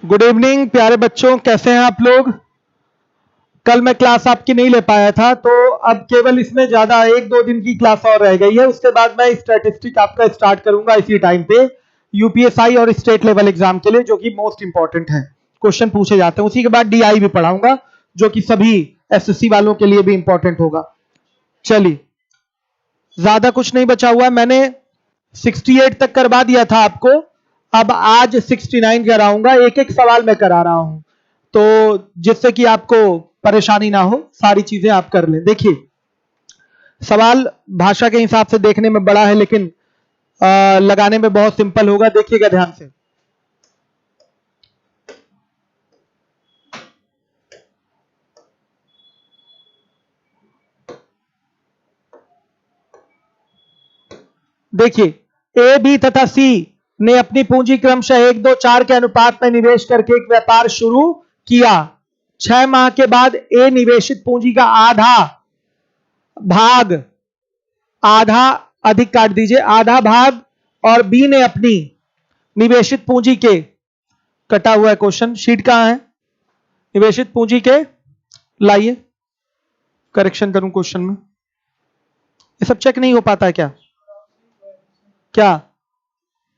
Good evening प्यारे बच्चों, कैसे हैं आप लोग। कल मैं क्लास आपकी नहीं ले पाया था, तो अब केवल इसमें ज्यादा 1-2 दिन की क्लास और रह गई है। उसके बाद मैं स्टैटिस्टिक आपका स्टार्ट करूंगा इसी टाइम पे, यूपीएसआई और स्टेट लेवल एग्जाम के लिए, जो कि मोस्ट इंपॉर्टेंट है, क्वेश्चन पूछे जाते हैं। उसी के बाद डीआई भी पढ़ाऊंगा, जो कि सभी एसएससी वालों के लिए भी इंपॉर्टेंट होगा। चलिए, ज्यादा कुछ नहीं बचा हुआ। मैंने 68 तक करवा दिया था आपको, अब आज 69 कराऊंगा। एक एक सवाल मैं करा रहा हूं, तो जिससे कि आपको परेशानी ना हो, सारी चीजें आप कर लें। देखिए, सवाल भाषा के हिसाब से देखने में बड़ा है, लेकिन लगाने में बहुत सिंपल होगा। देखिएगा ध्यान से। देखिए, ए, बी तथा सी ने अपनी पूंजी क्रमशः 1, 2, 4 के अनुपात में निवेश करके एक व्यापार शुरू किया। 6 माह के बाद ए निवेशित पूंजी का आधा अधिक काट दीजिए, आधा भाग, और बी ने अपनी निवेशित पूंजी के, कटा हुआ है क्वेश्चन, शीट कहां है, निवेशित पूंजी के, लाइए करेक्शन करूं क्वेश्चन में। ये सब चेक नहीं हो पाता है क्या?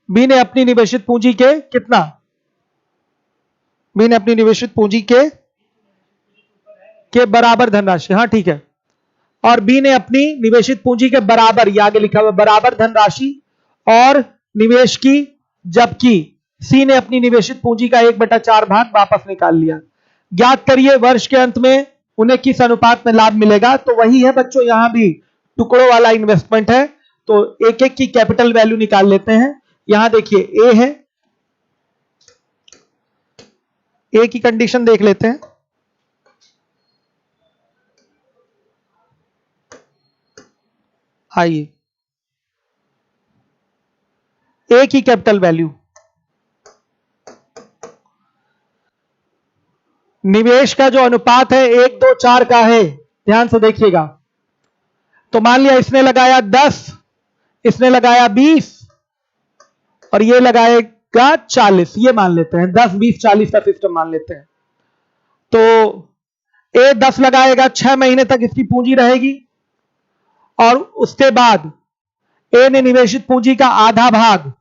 बी ने अपनी निवेशित पूंजी के कितना, बी ने अपनी निवेशित पूंजी के बराबर धनराशि, हाँ ठीक है, और बी ने अपनी निवेशित पूंजी के बराबर, ये आगे लिखा हुआ बराबर धनराशि और निवेश की, जबकि सी ने अपनी निवेशित पूंजी का 1/4 भाग वापस निकाल लिया। ज्ञात करिए वर्ष के अंत में उन्हें किस अनुपात में लाभ मिलेगा। तो वही है बच्चों, यहां भी टुकड़ों वाला इन्वेस्टमेंट है, तो एक एक की कैपिटल वैल्यू निकाल लेते हैं। यहां देखिए ए है, ए की कंडीशन देख लेते हैं। आइए, ए की कैपिटल वैल्यू, निवेश का जो अनुपात है 1, 2, 4 का है, ध्यान से देखिएगा। तो मान लिया इसने लगाया 10, इसने लगाया 20 और ये लगाएगा 40, ये मान लेते हैं 10, 20, 40 का सिस्टम मान लेते हैं। तो ए 10 लगाएगा, 6 महीने तक इसकी पूंजी रहेगी, और उसके बाद ए ने निवेशित पूंजी का आधा भाग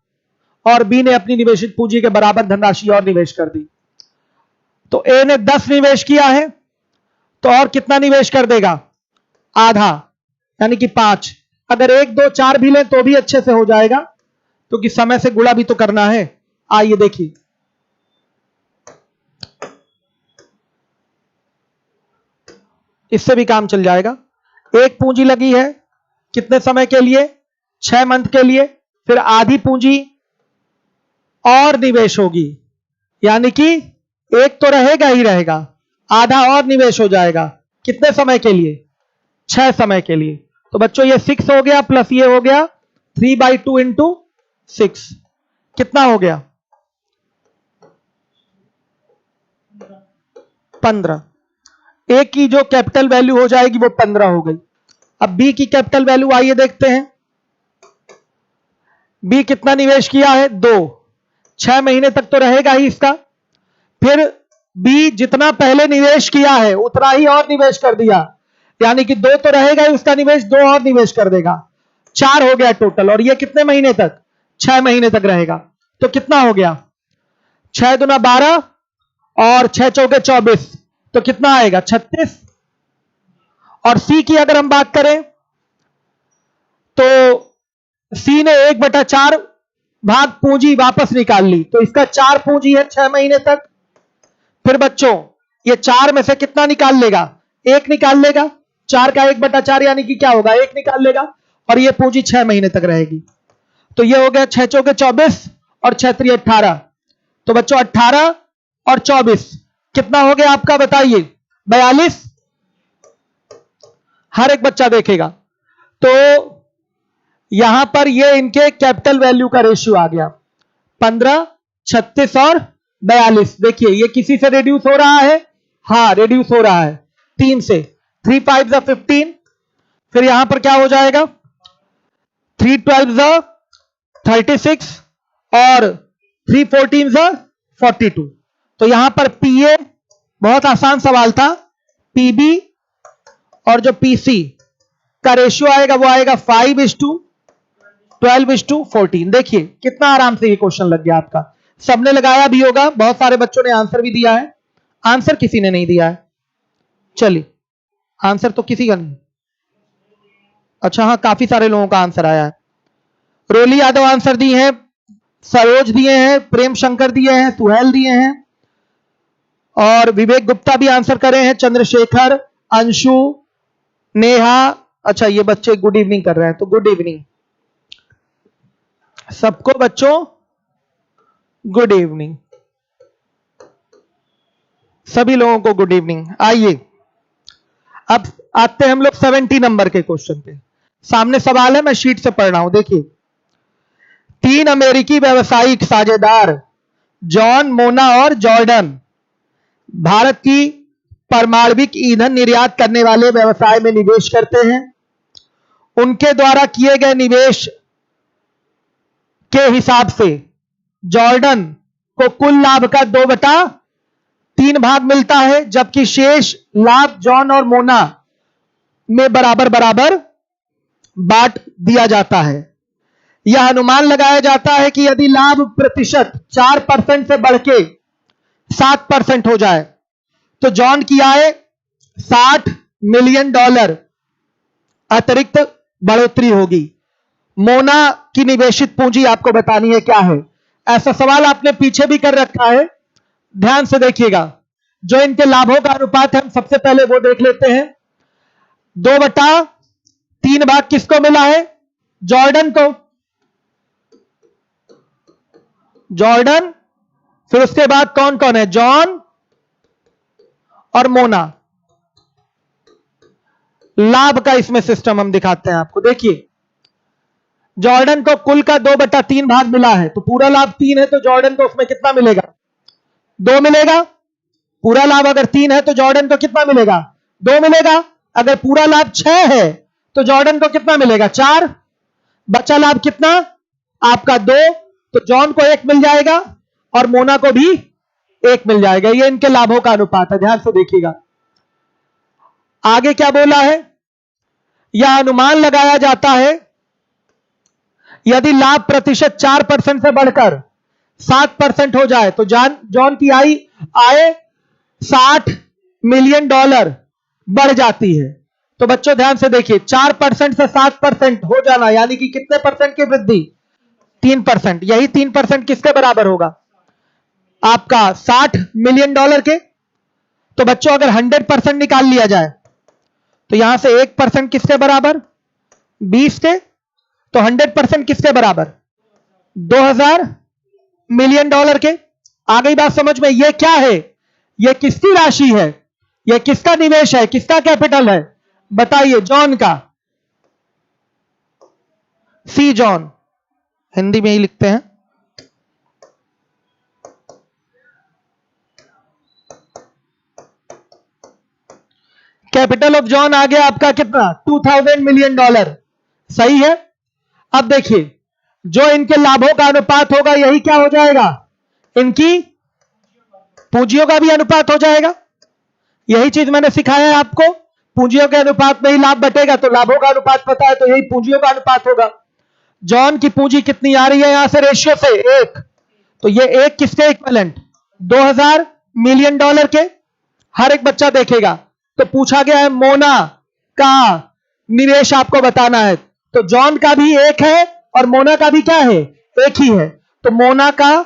और बी ने अपनी निवेशित पूंजी के बराबर धनराशि और निवेश कर दी। तो ए ने 10 निवेश किया है, तो और कितना निवेश कर देगा, आधा, यानी कि 5। अगर 1, 2, 4 भी लें तो भी अच्छे से हो जाएगा, क्योंकि समय से गुणा भी तो करना है। आइए देखिए, इससे भी काम चल जाएगा। एक पूंजी लगी है कितने समय के लिए, 6 मंथ के लिए, फिर आधी पूंजी और निवेश होगी, यानी कि एक तो रहेगा ही रहेगा, आधा और निवेश हो जाएगा। कितने समय के लिए, 6 समय के लिए। तो बच्चों ये 6 हो गया, प्लस ये हो गया 3/2 इंटू 6, कितना हो गया, 15। ए की जो कैपिटल वैल्यू हो जाएगी वो 15 हो गई। अब बी की कैपिटल वैल्यू आइए देखते हैं। बी कितना निवेश किया है, 2, 6 महीने तक तो रहेगा ही इसका। फिर बी जितना पहले निवेश किया है उतना ही और निवेश कर दिया, यानी कि 2 तो रहेगा ही उसका निवेश, 2 और निवेश कर देगा, 4 हो गया टोटल। और ये कितने महीने तक, 6 महीने तक रहेगा। तो कितना हो गया, 6 दूना 12 और 6 चौके 24, तो कितना आएगा, 36। और सी की अगर हम बात करें तो सी ने 1/4 भाग पूंजी वापस निकाल ली, तो इसका 4 पूंजी है 6 महीने तक। फिर बच्चों ये 4 में से कितना निकाल लेगा, 1 निकाल लेगा, 4 का 1/4 यानी कि क्या होगा, 1 निकाल लेगा, और ये पूंजी 6 महीने तक रहेगी। तो ये हो गया 6 चौके 24 और 6 3 18। तो बच्चों 18 और 24 कितना हो गया आपका, बताइए, 42। हर एक बच्चा देखेगा। तो यहां पर ये इनके कैपिटल वैल्यू का रेशियो आ गया 15, 36 और 42। देखिए ये किसी से रिड्यूस हो रहा है, हाँ रिड्यूस हो रहा है 3 से, 3 5 15, फिर यहां पर क्या हो जाएगा, 3 12 36 और 3 14 42। तो यहां पर पीए बहुत आसान सवाल था, पीबी और जो पीसी का रेशियो आएगा वो आएगा 5:12:14। देखिए कितना आराम से ये क्वेश्चन लग गया आपका। सबने लगाया भी होगा, बहुत सारे बच्चों ने आंसर भी दिया है, आंसर किसी ने नहीं दिया है। चलिए आंसर तो किसी का नहीं, अच्छा हाँ काफी सारे लोगों का आंसर आया है। रोली यादव आंसर दिए हैं, सरोज दिए हैं, प्रेम शंकर दिए हैं, सुहेल दिए हैं और विवेक गुप्ता भी आंसर करे हैं, चंद्रशेखर, अंशु, नेहा। अच्छा ये बच्चे गुड इवनिंग कर रहे हैं, तो गुड इवनिंग सबको बच्चों, गुड इवनिंग सभी लोगों को, गुड इवनिंग। आइए अब आते हैं हम लोग 70 नंबर के क्वेश्चन पे। सामने सवाल है, मैं शीट से पढ़ रहा हूं। देखिए 3 अमेरिकी व्यावसायिक साझेदार जॉन, मोना और जॉर्डन भारत की परमाणविक ईंधन निर्यात करने वाले व्यवसाय में निवेश करते हैं। उनके द्वारा किए गए निवेश के हिसाब से जॉर्डन को कुल लाभ का 2/3 भाग मिलता है, जबकि शेष लाभ जॉन और मोना में बराबर बराबर बांट दिया जाता है। यह अनुमान लगाया जाता है कि यदि लाभ प्रतिशत 4% से बढ़ के 7% हो जाए तो जॉन की आय $60 मिलियन अतिरिक्त बढ़ोतरी होगी। मोना की निवेशित पूंजी आपको बतानी है क्या है। ऐसा सवाल आपने पीछे भी कर रखा है, ध्यान से देखिएगा। जो इनके लाभों का अनुपात है हम सबसे पहले वो देख लेते हैं। 2/3 भाग किसको मिला है? जॉर्डन को, जॉर्डन। फिर उसके बाद कौन कौन है? जॉन और मोना। लाभ का इसमें सिस्टम हम दिखाते हैं आपको। देखिए जॉर्डन को कुल का 2/3 भाग मिला है, तो पूरा लाभ 3 है तो जॉर्डन को उसमें कितना मिलेगा? 2 मिलेगा। पूरा लाभ अगर 3 है तो जॉर्डन को कितना मिलेगा? 2 मिलेगा। अगर पूरा लाभ 6 है तो जॉर्डन को कितना मिलेगा? 4। बचा लाभ कितना आपका? 2। तो जॉन को 1 मिल जाएगा और मोना को भी 1 मिल जाएगा। ये इनके लाभों का अनुपात है, ध्यान से देखिएगा। आगे क्या बोला है? यह अनुमान लगाया जाता है यदि लाभ प्रतिशत 4% से बढ़कर 7% हो जाए तो जॉन की आय $60 मिलियन बढ़ जाती है। तो बच्चों ध्यान से देखिए, 4% से 7% हो जाना यानी कि कितने परसेंट की वृद्धि? 3%। यही 3% किसके बराबर होगा? आपका $60 मिलियन के। तो बच्चों अगर 100% निकाल लिया जाए तो यहां से 1% किसके बराबर? 20 के। तो 100% किसके बराबर? 2000 मिलियन के। आ गई बात समझ में? यह क्या है? यह किसकी राशि है? यह किसका निवेश है? किसका कैपिटल है? बताइए। जॉन का। सी जॉन, हिंदी में ही लिखते हैं। कैपिटल ऑफ जॉन आ गया आपका कितना? $2000 मिलियन। सही है। अब देखिए जो इनके लाभों का अनुपात होगा यही क्या हो जाएगा? इनकी पूंजियों का भी अनुपात हो जाएगा। यही चीज मैंने सिखाया है आपको। पूंजियों के अनुपात में ही लाभ बटेगा, तो लाभों का अनुपात पता है तो यही पूंजियों का अनुपात होगा। जॉन की पूंजी कितनी आ रही है यहां से रेशियो से? 1। तो ये 1 किसके इक्विवेलेंट? 2000 मिलियन के। हर एक बच्चा देखेगा। तो पूछा गया है मोना का निवेश आपको बताना है, तो जॉन का भी 1 है और मोना का भी क्या है? 1 ही है। तो मोना का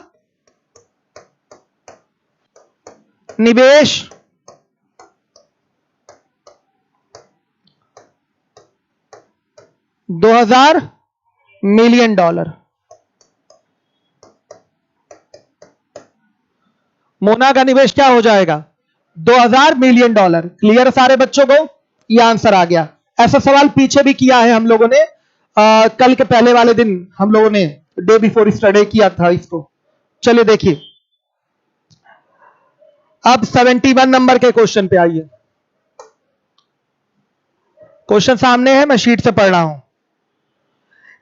निवेश $2000 मिलियन। मोना का निवेश क्या हो जाएगा? $2000 मिलियन। क्लियर सारे बच्चों को? ये आंसर आ गया। ऐसा सवाल पीछे भी किया है हम लोगों ने, कल के पहले वाले दिन हम लोगों ने डे बिफोर स्टडी किया था इसको। चलिए देखिए अब 71 नंबर के क्वेश्चन पे आइए। क्वेश्चन सामने है, मैं शीट से पढ़ रहा हूं।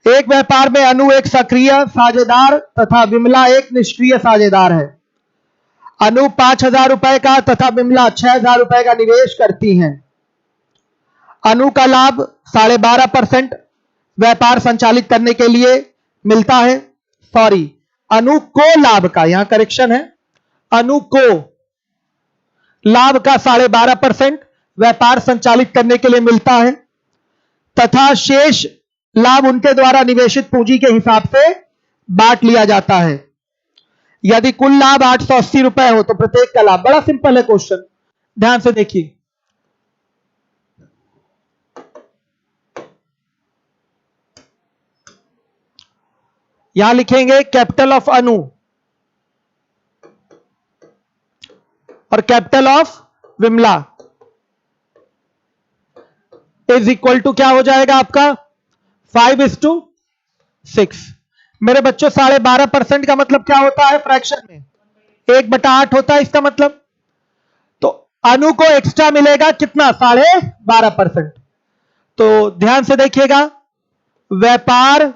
एक व्यापार में अनु एक सक्रिय साझेदार तथा विमला एक निष्क्रिय साझेदार है। अनु 5,000 रुपए का तथा विमला 6,000 रुपए का निवेश करती हैं। अनु का लाभ 12.5% व्यापार संचालित करने के लिए मिलता है। सॉरी, अनु को लाभ का, यहां करेक्शन है, अनु को लाभ का 12.5% व्यापार संचालित करने के लिए मिलता है तथा शेष लाभ उनके द्वारा निवेशित पूंजी के हिसाब से बांट लिया जाता है। यदि कुल लाभ 880 रुपए हो तो प्रत्येक का लाभ। बड़ा सिंपल है क्वेश्चन, ध्यान से देखिए। यहां लिखेंगे कैपिटल ऑफ अनु और capital of Vimala is equal to क्या हो जाएगा आपका 5:6। मेरे बच्चों 12.5% का मतलब क्या होता है फ्रैक्शन में 1/8 होता है इसका मतलब। तो अनु को एक्स्ट्रा मिलेगा कितना 12.5%। तो ध्यान से देखिएगा, व्यापार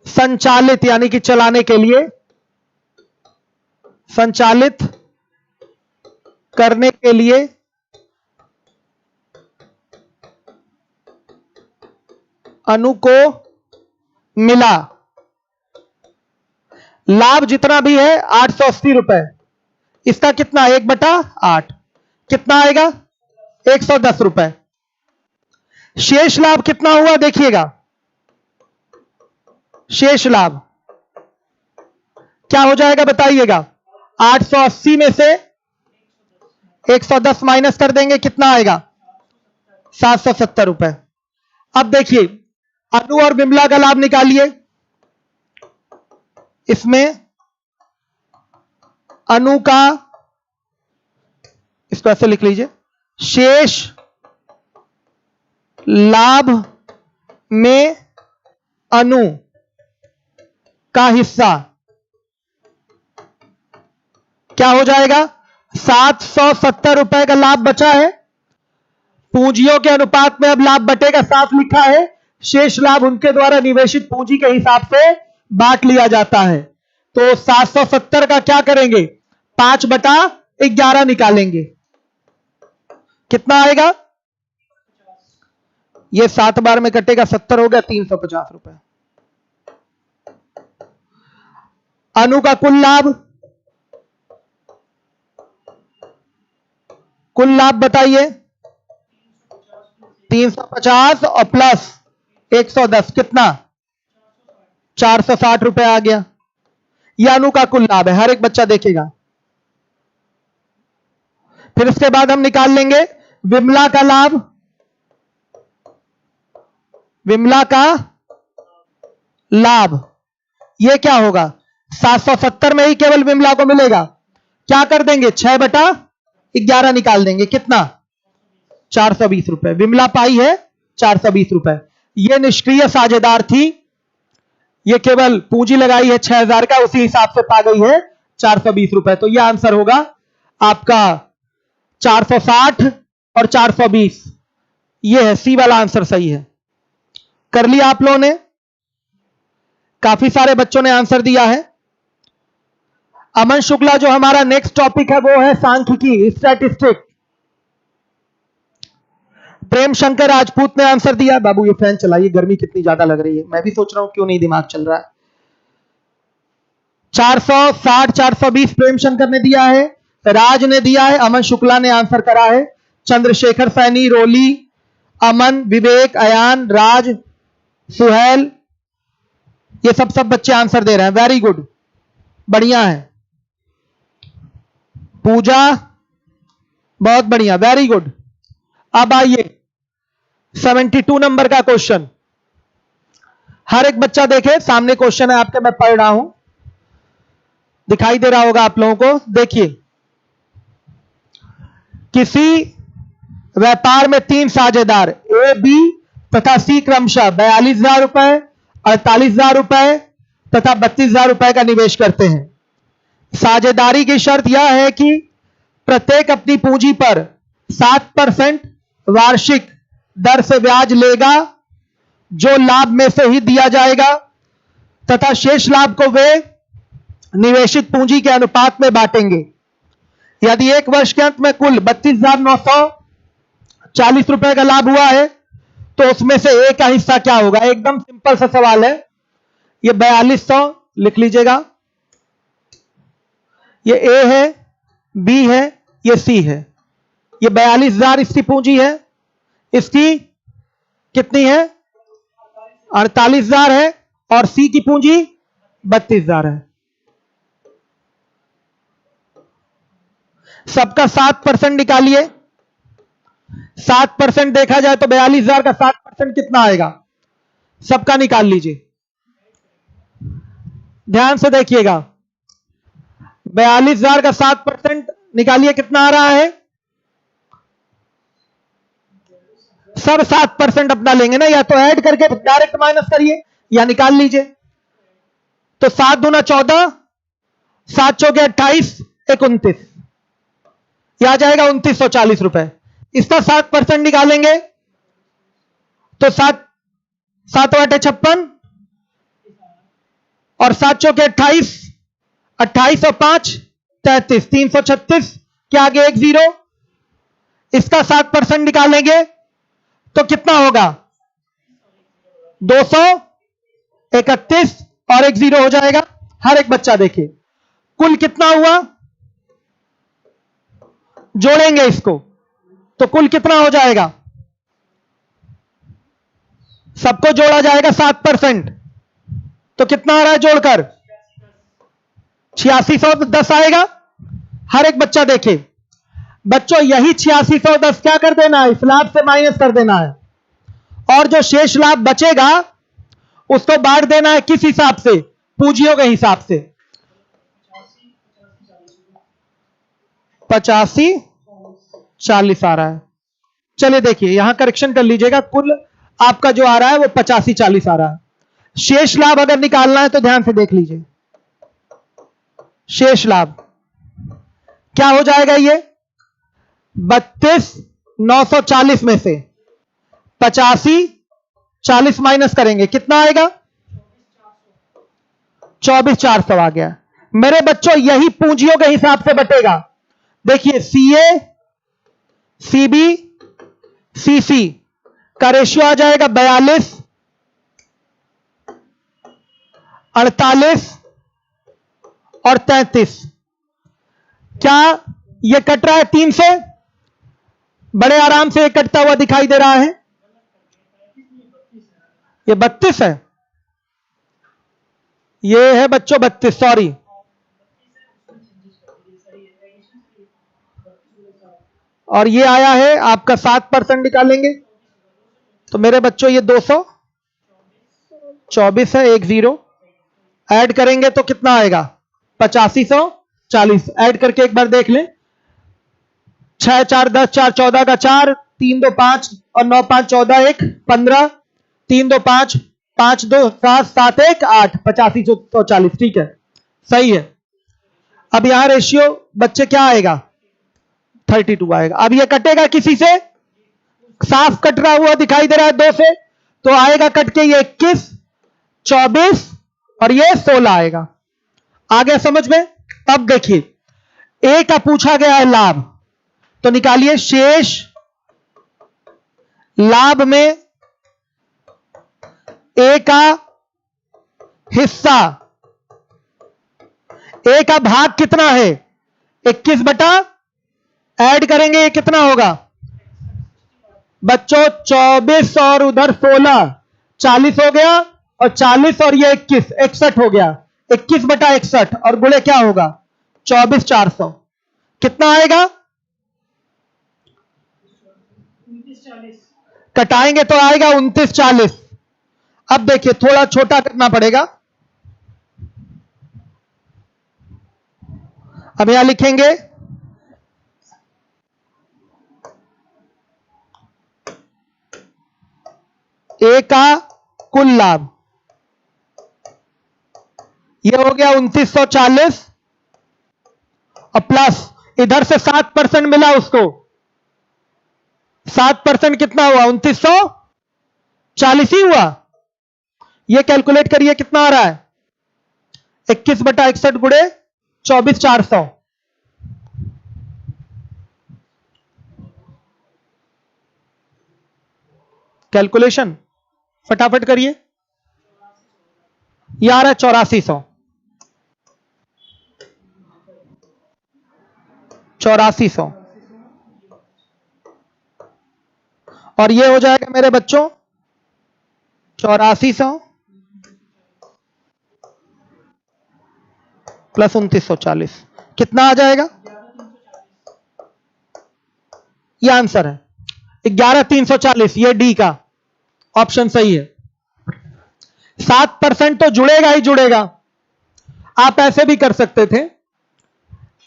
संचालित यानी कि चलाने के लिए, संचालित करने के लिए अनु को मिला लाभ जितना भी है 880 रुपए, इसका कितना 1/8 कितना आएगा 110 रुपए। शेष लाभ कितना हुआ देखिएगा, शेष लाभ क्या हो जाएगा बताइएगा। 880 में से 110 माइनस कर देंगे, कितना आएगा 770 रुपए। अब देखिए अनु और विमला का लाभ निकालिए। इसमें अनु का, इसको ऐसे लिख लीजिए, शेष लाभ में अनु का हिस्सा क्या हो जाएगा 770 रुपए का लाभ बचा है। पूंजियों के अनुपात में अब लाभ बटेगा, साफ लिखा है। शेष लाभ उनके द्वारा निवेशित पूंजी के हिसाब से बांट लिया जाता है। तो 770 का क्या करेंगे 5/11 निकालेंगे, कितना आएगा, ये 7 बार में कटेगा 70 हो गया 350 रुपए। अनु का कुल लाभ बताइए 350 और प्लस 110 कितना 460 रुपए आ गया। यह अनु का कुल लाभ है, हर एक बच्चा देखेगा। फिर इसके बाद हम निकाल लेंगे विमला का लाभ। विमला का लाभ यह क्या होगा 770 में ही केवल विमला को मिलेगा, क्या कर देंगे 6/11 निकाल देंगे, कितना 420 रुपए। विमला पाई है 420 रुपए। यह निष्क्रिय साझेदार थी, यह केवल पूंजी लगाई है 6,000 का, उसी हिसाब से पा गई है 420 रुपए। तो यह आंसर होगा आपका 460 और 420, यह है सी वाला आंसर सही है। कर लिया आप लोगों ने, काफी सारे बच्चों ने आंसर दिया है। अमन शुक्ला, जो हमारा नेक्स्ट टॉपिक है वो है सांख्यिकी स्टैटिस्टिक। प्रेम शंकर राजपूत ने आंसर दिया। बाबू ये फैन चलाइए, गर्मी कितनी ज्यादा लग रही है, मैं भी सोच रहा हूं क्यों नहीं दिमाग चल रहा है। 460 420 प्रेम शंकर ने दिया है, राज ने दिया है, अमन शुक्ला ने आंसर करा है, चंद्रशेखर सैनी, रोली, अमन, विवेक, अयान, राज, सुहेल, ये सब बच्चे आंसर दे रहे हैं। वेरी गुड, बढ़िया है। पूजा बहुत बढ़िया, वेरी गुड। अब आइए 72 नंबर का क्वेश्चन, हर एक बच्चा देखे, सामने क्वेश्चन है आपके, मैं पढ़ रहा हूं, दिखाई दे रहा होगा आप लोगों को। देखिए, किसी व्यापार में 3 साझेदार ए, बी तथा सी क्रमशः 42,000 रुपए, 48,000 रुपए तथा 32,000 रुपए का निवेश करते हैं। साझेदारी की शर्त यह है कि प्रत्येक अपनी पूंजी पर 7% वार्षिक दर से ब्याज लेगा, जो लाभ में से ही दिया जाएगा, तथा शेष लाभ को वे निवेशित पूंजी के अनुपात में बांटेंगे। यदि एक वर्ष के अंत में कुल 32,940 रुपए का लाभ हुआ है तो उसमें से ए का हिस्सा क्या होगा? एकदम सिंपल सा सवाल है। ये 4200 लिख लीजिएगा। ये ए है, बी है, ये सी है। ये 42,000 इसकी पूंजी है, इसकी कितनी है? 48,000 है, और सी की पूंजी 32,000 है। सबका 7% निकालिए। 7% देखा जाए तो 42,000 का 7% कितना आएगा? सबका निकाल लीजिए, ध्यान से देखिएगा। 42,000 का 7% निकालिए, कितना आ रहा है? सब 7% अपना लेंगे ना, या तो ऐड करके डायरेक्ट माइनस करिए या निकाल लीजिए। तो 7 दूना 14, 7 चौके 28, 29, यह आ जाएगा 2940 रुपए। इसका 7% निकालेंगे तो 7 8 56 और 7 चौके 28, 28 और 5 33, 336 के आगे एक जीरो। इसका 7% निकालेंगे तो कितना होगा? 231 और एक जीरो हो जाएगा। हर एक बच्चा देखिए कुल कितना हुआ, जोड़ेंगे इसको तो कुल कितना हो जाएगा? सबको जोड़ा जाएगा 7%, तो कितना आ रहा है जोड़कर? 8610 आएगा। हर एक बच्चा देखे बच्चों, यही 8610 क्या कर देना है? इस लाभ से माइनस कर देना है, और जो शेष लाभ बचेगा उसको बांट देना है। किस हिसाब से? पूंजियों के हिसाब से। 85-40 आ रहा है। चलिए देखिए, यहां करेक्शन कर लीजिएगा। कुल आपका जो आ रहा है वो 85-40 आ रहा है। शेष लाभ अगर निकालना है तो ध्यान से देख लीजिए। शेष लाभ क्या हो जाएगा? ये 32,940 में से 85-40 माइनस करेंगे, कितना आएगा? 24,400 आ गया। मेरे बच्चों, यही पूंजियों के हिसाब से बटेगा। देखिए, सीए, सीबी, सीसी का रेशियो आ जाएगा 42, 48 और 33। क्या ये कट रहा है 3 से? बड़े आराम से ये कटता हुआ दिखाई दे रहा है। ये 32 है, ये है बच्चों 32, सॉरी। और ये आया है आपका 7% निकालेंगे तो मेरे बच्चों ये 224 है, एक जीरो ऐड करेंगे तो कितना आएगा? 8540। ऐड करके एक बार देख लें। 6 4 10 4 14 का 4, 3 2 5 और 9 5 14 1 15, 3 2 5 5 2 7 7 1 8, 8540। ठीक है, सही है। अब यहां रेशियो बच्चे क्या आएगा? 32 आएगा। अब ये कटेगा किसी से? साफ कट रहा हुआ दिखाई दे रहा है 2 से, तो आएगा कट के ये 21, 24 और ये 16 आएगा। आ गया समझ में? अब देखिए, ए का पूछा गया है लाभ, तो निकालिए शेष लाभ में ए का हिस्सा। ए का भाग कितना है? 21 बटा, ऐड करेंगे ये कितना होगा बच्चों? 24 और उधर 16, 40 हो गया, और 40 और ये 21, 61 हो गया। 21 बटा 61 और गुणे क्या होगा? 24,400। कितना आएगा? 29,40। कटाएंगे तो आएगा 29,40। अब देखिए, थोड़ा छोटा करना पड़ेगा। अब यहां लिखेंगे ए का कुल लाभ, ये हो गया 2940, और प्लस इधर से 7% मिला उसको। 7% कितना हुआ? 2940 ही हुआ। ये कैलकुलेट करिए कितना आ रहा है? 21/61 गुणे 24,400। कैलकुलेशन फटाफट करिए। यार है 8400। 8400 और ये हो जाएगा मेरे बच्चों 8400 प्लस 2940 कितना आ जाएगा? ये आंसर है 11,340। ये डी का ऑप्शन सही है। 7% तो जुड़ेगा ही जुड़ेगा। आप ऐसे भी कर सकते थे,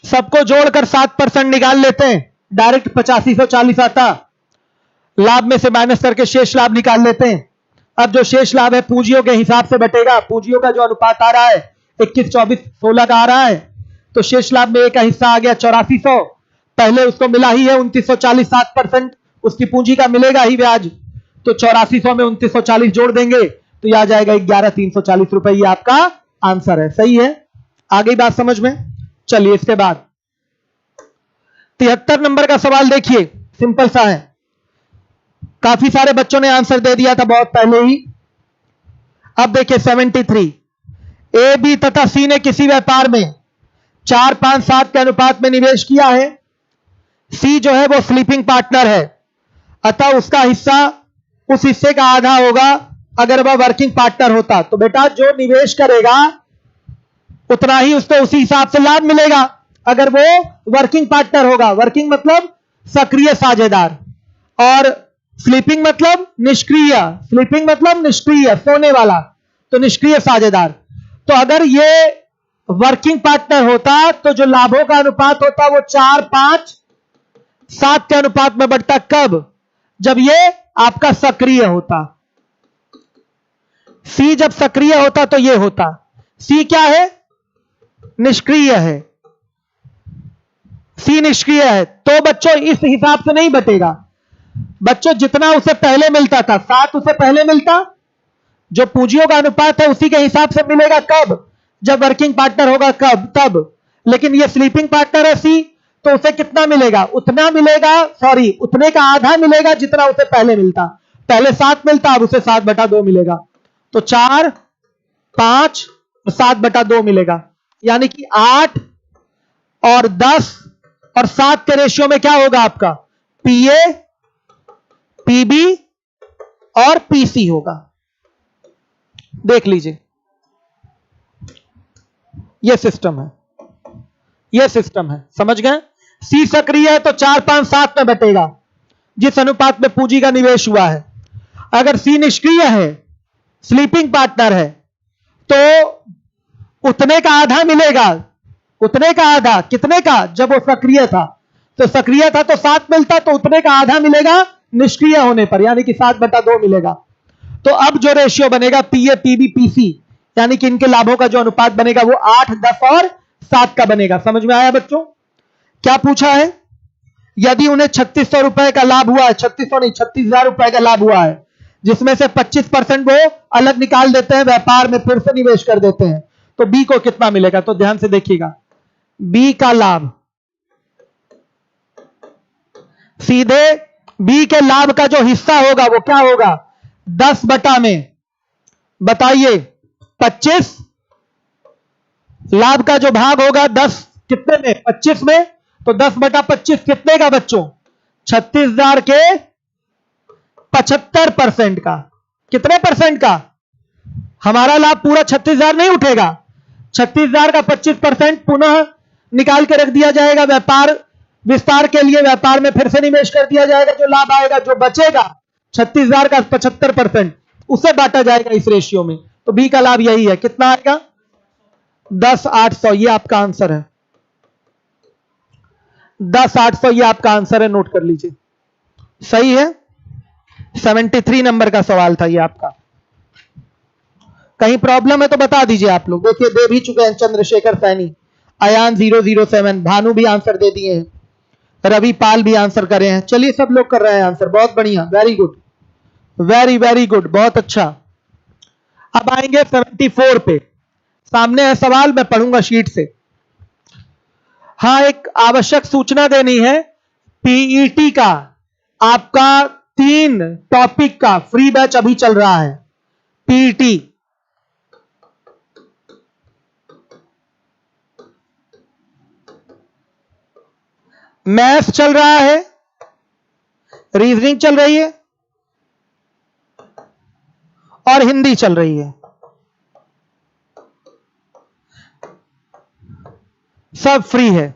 सबको जोड़कर 7% निकाल लेते हैं, डायरेक्ट 8540 आता, लाभ में से माइनस करके शेष लाभ निकाल लेते हैं। अब जो शेष लाभ है पूंजियों के हिसाब से बटेगा। पूंजियों का जो अनुपात आ रहा है 21, 24, 16 का आ रहा है, तो शेष लाभ में एक का हिस्सा आ गया 8400। पहले उसको मिला ही है 2940, 7% उसकी पूंजी का मिलेगा ही ब्याज, तो 8400 में 2940 जोड़ देंगे तो यह आ जाएगा 11,340 रुपए। ये आपका आंसर है। सही है, आ गई बात समझ में? चलिए इसके बाद 73 नंबर का सवाल देखिए, सिंपल सा है। काफी सारे बच्चों ने आंसर दे दिया था बहुत पहले ही। अब देखिए 73, ए बी तथा सी ने किसी व्यापार में 4, 5, 7 के अनुपात में निवेश किया है। सी जो है वो स्लीपिंग पार्टनर है, अतः उसका हिस्सा उस हिस्से का आधा होगा अगर वह वर्किंग पार्टनर होता। तो बेटा जो निवेश करेगा उतना ही उसको उसी हिसाब से लाभ मिलेगा अगर वो वर्किंग पार्टनर होगा। वर्किंग मतलब सक्रिय साझेदार, और स्लीपिंग मतलब निष्क्रिय। स्लीपिंग मतलब निष्क्रिय, सोने वाला, तो निष्क्रिय साझेदार। तो अगर ये वर्किंग पार्टनर होता तो जो लाभों का अनुपात होता वो 4, 5, 7 के अनुपात में बढ़ता। कब? जब ये आपका सक्रिय होता। सी जब सक्रिय होता तो ये होता। सी क्या है? निष्क्रिय है। सी निष्क्रिय है, तो बच्चों इस हिसाब से नहीं बटेगा। बच्चों जितना उसे पहले मिलता था, 7 उसे पहले मिलता, जो पूंजियों का अनुपात है उसी के हिसाब से मिलेगा। कब? जब वर्किंग पार्टनर होगा। कब? तब। लेकिन ये स्लीपिंग पार्टनर है सी, तो उसे कितना मिलेगा? उतना मिलेगा, सॉरी उतने का आधा मिलेगा जितना उसे पहले मिलता। पहले 7 मिलता, अब उसे 7/2 मिलेगा। तो 4, 5, 7/2 मिलेगा, यानी कि 8 और 10 और 7 के रेशियो में क्या होगा आपका? पीए, पीबी और पीसी होगा। देख लीजिए, यह सिस्टम है, यह सिस्टम है, समझ गए? सी सक्रिय है तो 4, 5, 7 में बटेगा जिस अनुपात में पूंजी का निवेश हुआ है। अगर सी निष्क्रिय है, स्लीपिंग पार्टनर है, तो उतने का आधा मिलेगा। उतने का आधा कितने का? जब वो सक्रिय था, तो सक्रिय था तो 7 मिलता, तो उतने का आधा मिलेगा निष्क्रिय होने पर, यानी कि 7/2 मिलेगा। तो अब जो रेशियो बनेगा पीए, पीबी, पीसी, यानी कि इनके लाभों का जो अनुपात बनेगा वो 8, 10 और 7 का बनेगा। समझ में आया बच्चों? क्या पूछा है? यदि उन्हें 3600 रुपए का लाभ हुआ है, 3600 नहीं 36,000 रुपए का लाभ हुआ है, जिसमें से 25% वो अलग निकाल देते हैं, व्यापार में फिर से निवेश कर देते हैं, तो बी को कितना मिलेगा? तो ध्यान से देखिएगा, बी का लाभ, सीधे बी के लाभ का जो हिस्सा होगा वो क्या होगा? 10 में बताइए 25, लाभ का जो भाग होगा 10 कितने में? 25 में, तो 10/25 कितने का बच्चों? 36,000 के 75% का। कितने परसेंट का? हमारा लाभ पूरा 36,000 नहीं उठेगा, 36,000 का 25% पुनः निकाल के रख दिया जाएगा व्यापार विस्तार के लिए, व्यापार में फिर से निवेश कर दिया जाएगा। जो लाभ आएगा, जो बचेगा 36,000 का 75% उसे बांटा जाएगा इस रेशियो में। तो बी का लाभ यही है। कितना आएगा? 10,800। ये आपका आंसर है, 10,800 ये आपका आंसर है, नोट कर लीजिए। सही है। 73 नंबर का सवाल था ये आपका। कहीं प्रॉब्लम है तो बता दीजिए आप लोग। देखिए दे भी चुके हैं चंद्रशेखर सैनी, अयान 007, भानु भी आंसर दे दिए हैं, रवि पाल भी आंसर करे हैं। चलिए सब लोग कर रहे हैं आंसर, बहुत बढ़िया, very good, very very good, बहुत अच्छा। अब आएंगे 74 पे। सामने है सवाल, मैं पढ़ूंगा शीट से। हाँ, एक आवश्यक सूचना देनी है, पीईटी का आपका 3 टॉपिक का फ्री बैच अभी चल रहा है। पीईटी मैथ्स चल रहा है, रीजनिंग चल रही है और हिंदी चल रही है। सब फ्री है,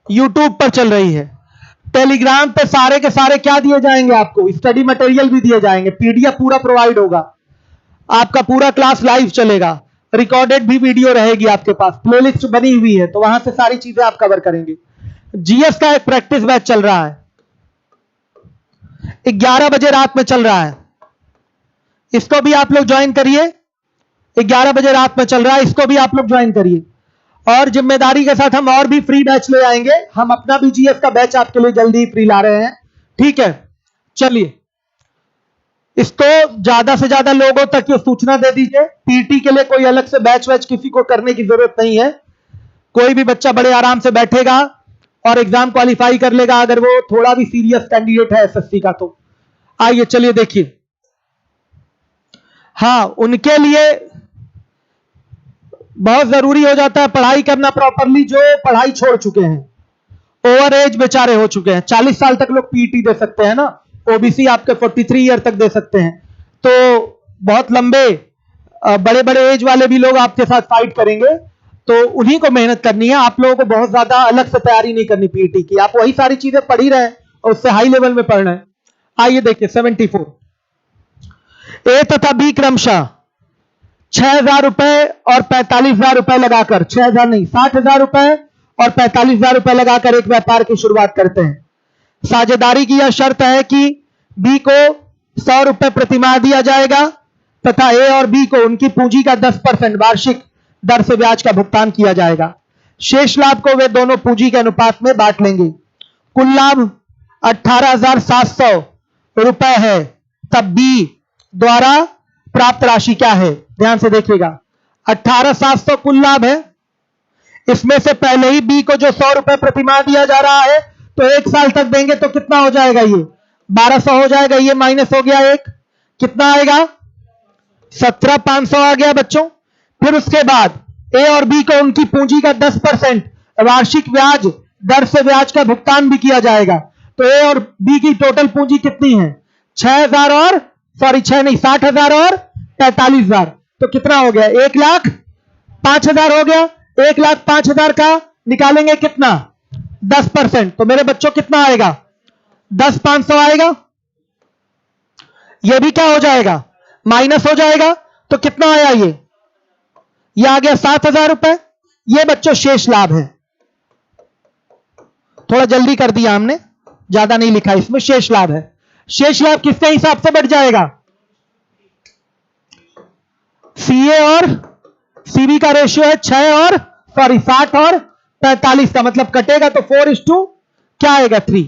यूट्यूब पर चल रही है। टेलीग्राम पे सारे के सारे क्या दिए जाएंगे आपको, स्टडी मटेरियल भी दिए जाएंगे, पीडीएफ पूरा प्रोवाइड होगा, आपका पूरा क्लास लाइव चलेगा, रिकॉर्डेड भी वीडियो रहेगी आपके पास, प्लेलिस्ट बनी हुई है, तो वहां से सारी चीजें आप कवर करेंगे। जीएस का एक प्रैक्टिस बैच चल रहा है, 11 बजे रात में चल रहा है, इसको भी आप लोग ज्वाइन करिए। 11 बजे रात में चल रहा है, इसको भी आप लोग ज्वाइन करिए। और जिम्मेदारी के साथ हम और भी फ्री बैच ले आएंगे, हम अपना भी जीएस का बैच आपके लिए जल्दी ही फ्री ला रहे हैं, ठीक है। चलिए, इसको ज्यादा से ज्यादा लोगों तक ये सूचना दे दीजिए। पीटी के लिए कोई अलग से बैच वैच किसी को करने की जरूरत नहीं है, कोई भी बच्चा बड़े आराम से बैठेगा और एग्जाम क्वालिफाई कर लेगा, अगर वो थोड़ा भी सीरियस कैंडिडेट है एसएससी का तो। आइए चलिए देखिए, हाँ, उनके लिए बहुत जरूरी हो जाता है पढ़ाई करना प्रॉपरली, जो पढ़ाई छोड़ चुके हैं, ओवर एज बेचारे हो चुके हैं। 40 साल तक लोग पीटी दे सकते हैं ना, ओबीसी आपके 43 ईयर तक दे सकते हैं, तो बहुत लंबे बड़े बड़े एज वाले भी लोग आपके साथ फाइट करेंगे, तो उन्हीं को मेहनत करनी है। आप लोगों को बहुत ज्यादा अलग से तैयारी नहीं करनी पीटी की, आप वही सारी चीजें पढ़ ही रहे हैं और उससे हाई लेवल में पढ़ना है। आइए देखिए 74, ए तथा बी क्रमशः 6,000 रुपए और 45,000 रुपए लगाकर, 6,000 नहीं 60,000 रुपए और 45,000 रुपए लगाकर एक व्यापार की शुरुआत करते हैं। साझेदारी की यह शर्त है कि बी को 100 रुपए प्रतिमाह दिया जाएगा तथा ए और बी को उनकी पूंजी का 10% वार्षिक दर से ब्याज का भुगतान किया जाएगा। शेष लाभ को वे दोनों पूंजी के अनुपात में बांट लेंगे। कुल लाभ 18,700 रुपए है, तब बी द्वारा प्राप्त राशि क्या है, ध्यान से देखिएगा। 18,700 कुल लाभ है, इसमें से पहले ही बी को जो 100 रुपए प्रतिमाह दिया जा रहा है, तो 1 साल तक देंगे तो कितना हो जाएगा, ये 1200 हो जाएगा, ये माइनस हो गया एक, कितना आएगा 17,500 आ गया बच्चों। फिर उसके बाद ए और बी को उनकी पूंजी का 10% वार्षिक ब्याज दर से ब्याज का भुगतान भी किया जाएगा। तो ए और बी की टोटल पूंजी कितनी है, 6,000 और 60,000 और 45,000, तो कितना हो गया 1,05,000 हो गया। 1,05,000 का निकालेंगे कितना 10%, तो मेरे बच्चों कितना आएगा 10,500 आएगा। यह भी क्या हो जाएगा माइनस हो जाएगा, तो कितना आया ये आ गया 7,000 रुपए। ये बच्चों शेष लाभ है, थोड़ा जल्दी कर दिया हमने, ज्यादा नहीं लिखा इसमें, शेष लाभ है। शेष लाभ किसके हिसाब से बढ़ जाएगा, सीए और सीबी का रेशियो है 60 और 45 का, मतलब कटेगा तो 4:2 क्या आएगा 3,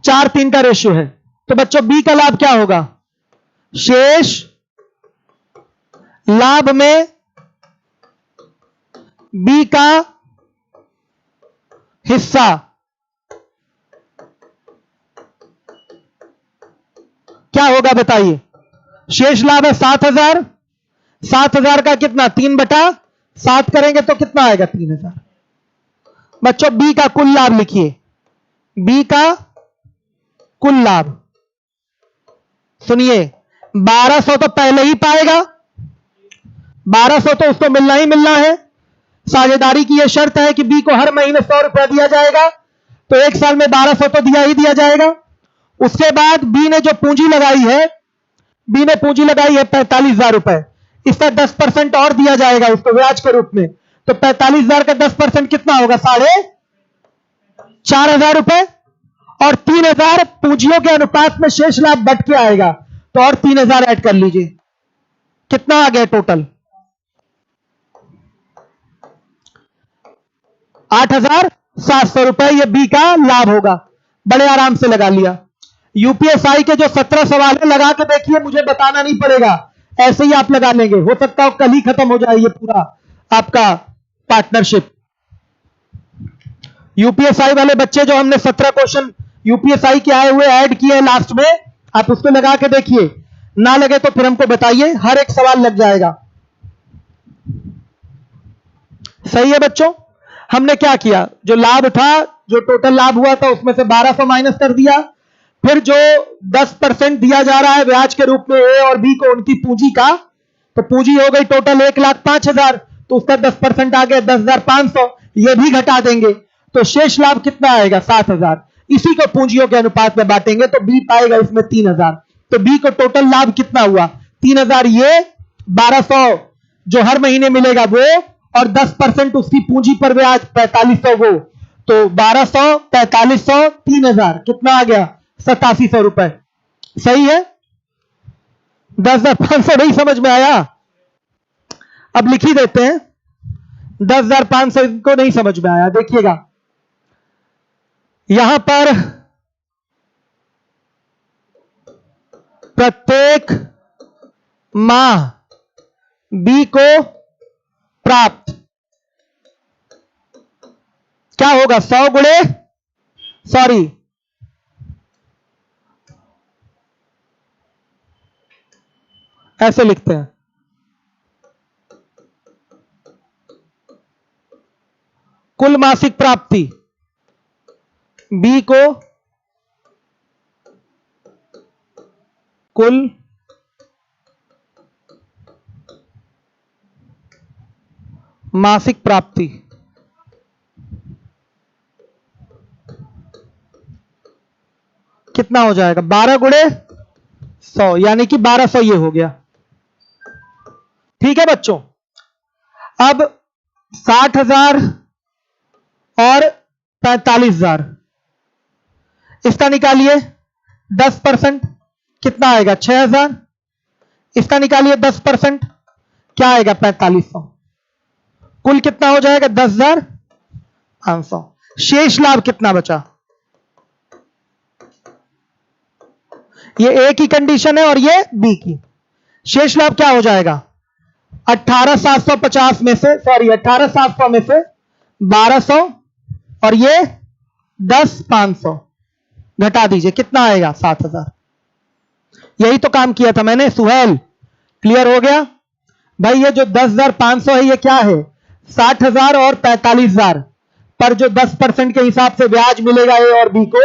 4:3 का रेशियो है। तो बच्चों बी का लाभ क्या होगा, शेष लाभ में बी का हिस्सा क्या होगा बताइए। शेष लाभ है 7,000, 7,000 का कितना 3/7 करेंगे तो कितना आएगा 3,000। बच्चों बी का कुल लाभ लिखिए, बी का कुल लाभ सुनिए 1200 तो पहले ही पाएगा, 1200 तो उसको मिलना ही मिलना है। साझेदारी की यह शर्त है कि बी को हर महीने 100 रुपया दिया जाएगा, तो 1 साल में 1200 तो दिया ही दिया जाएगा। उसके बाद बी ने जो पूंजी लगाई है, बी ने पूंजी लगाई है 45,000 रुपए, इसका 10% और दिया जाएगा उसको ब्याज के रूप में, तो 45,000 का 10% कितना होगा 4,500 रुपए, और 3,000 पूंजियों के अनुपात में शेष लाभ बढ़ के आएगा, तो और 3,000 ऐड कर लीजिए, कितना आ गया टोटल 8,700 रुपए। ये बी का लाभ होगा, बड़े आराम से लगा लिया। यूपीएसआई के जो 17 सवाल है लगा के देखिए, मुझे बताना नहीं पड़ेगा, ऐसे ही आप लगा लेंगे, हो सकता हो कल ही खत्म हो जाए ये पूरा आपका पार्टनरशिप। यूपीएसआई वाले बच्चे जो हमने 17 क्वेश्चन यूपीएसआई के आए हुए ऐड किए हैं लास्ट में, आप उसको लगा के देखिए, ना लगे तो फिर हमको बताइए, हर एक सवाल लग जाएगा। सही है बच्चों। हमने क्या किया, जो लाभ था, जो टोटल लाभ हुआ था उसमें से 1200 माइनस कर दिया, फिर जो 10% दिया जा रहा है ब्याज के रूप में ए और बी को उनकी पूंजी का, तो पूंजी हो गई टोटल 1,05,000, तो उसका 10% आ गया 10,500, ये भी घटा देंगे तो शेष लाभ कितना आएगा 7,000। इसी को पूंजियों के अनुपात में बांटेंगे तो बी पाएगा इसमें 3,000, तो बी को टोटल लाभ कितना हुआ 3,000, ये 1200 जो हर महीने मिलेगा वो, और 10% उसकी पूंजी पर ब्याज 4,500 वो, तो 1200 4,500 3,000 कितना आ गया 8,700 रुपए। सही है। 10,500 नहीं समझ में आया, अब लिख ही देते हैं। 10,500 को नहीं समझ में आया, देखिएगा यहां पर प्रत्येक माह बी को प्राप्त क्या होगा 100 गुणे, सॉरी ऐसे लिखते हैं, कुल मासिक प्राप्ति बी को कुल मासिक प्राप्ति कितना हो जाएगा 12 गुणे 100, यानी कि 1200 ये हो गया। ठीक है बच्चों। अब 60,000 और 45,000 इसका निकालिए 10% कितना आएगा 6,000, इसका निकालिए 10% क्या आएगा 4,500, कुल कितना हो जाएगा 10,500। शेष लाभ कितना बचा, ये ए की कंडीशन है और ये बी की। शेष लाभ क्या हो जाएगा 18,750 में से, सॉरी 18,700 में से 1,200 और ये 10,500 घटा दीजिए, कितना आएगा 7,000। यही तो काम किया था मैंने सुहेल, क्लियर हो गया भाई। ये जो 10,500 है ये क्या है 60,000 और 45,000 पर जो 10% के हिसाब से ब्याज मिलेगा ए और बी को,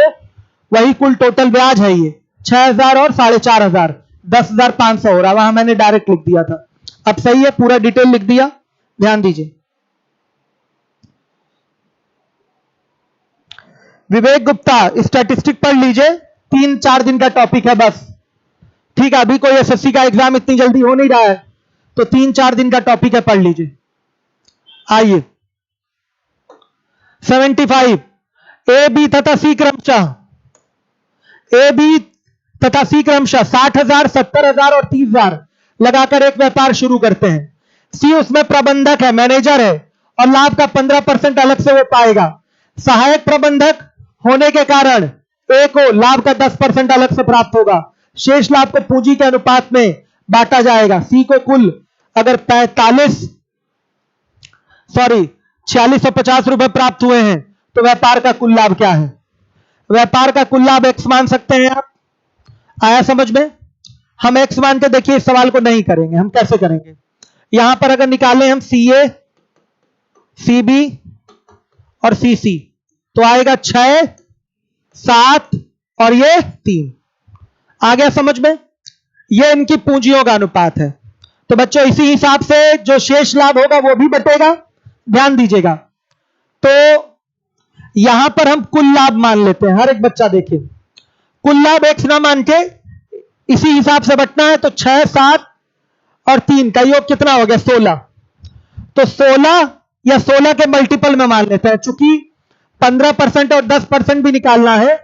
वही कुल टोटल ब्याज है। ये 6,000 और 4,500 10,500 हो रहा, वहां मैंने डायरेक्ट लिख दिया था। अब सही है, पूरा डिटेल लिख दिया, ध्यान दीजिए। विवेक गुप्ता स्टैटिस्टिक पढ़ लीजिए, 3-4 दिन का टॉपिक है बस। ठीक है, अभी कोई एसएससी का एग्जाम इतनी जल्दी हो नहीं रहा है, तो 3-4 दिन का टॉपिक है, पढ़ लीजिए। आइए 75 ए बी तथा सी क्रमशः, ए बी तथा सी क्रमशः 60,000 70,000 और 30,000 लगाकर एक व्यापार शुरू करते हैं। सी उसमें प्रबंधक है, मैनेजर है, और लाभ का 15% अलग से वो पाएगा। सहायक प्रबंधक होने के कारण ए को लाभ का 10% अलग से प्राप्त होगा। शेष लाभ को पूंजी के अनुपात में बांटा जाएगा। सी को कुल अगर 4650 रुपए प्राप्त हुए हैं तो व्यापार का कुल लाभ क्या है, व्यापार का कुल लाभ एक्स मान सकते हैं आप। आया समझ में। हम एक्स मान के देखिए, इस सवाल को नहीं करेंगे, हम कैसे करेंगे, यहां पर अगर निकालें हम सी ए सी बी और सी सी तो आएगा 6 7 और ये 3। आ गया समझ में। ये इनकी पूंजियों का अनुपात है। तो बच्चों इसी हिसाब से जो शेष लाभ होगा वो भी बटेगा, ध्यान दीजिएगा। तो यहां पर हम कुल लाभ मान लेते हैं, हर एक बच्चा देखिए, कुल लाभ एक्स ना मान के इसी हिसाब से बटना है। तो 6 7 और 3 का योग कितना हो गया 16। तो 16 या 16 के मल्टीपल में मान लेते हैं, चूंकि 15% और 10% भी निकालना है,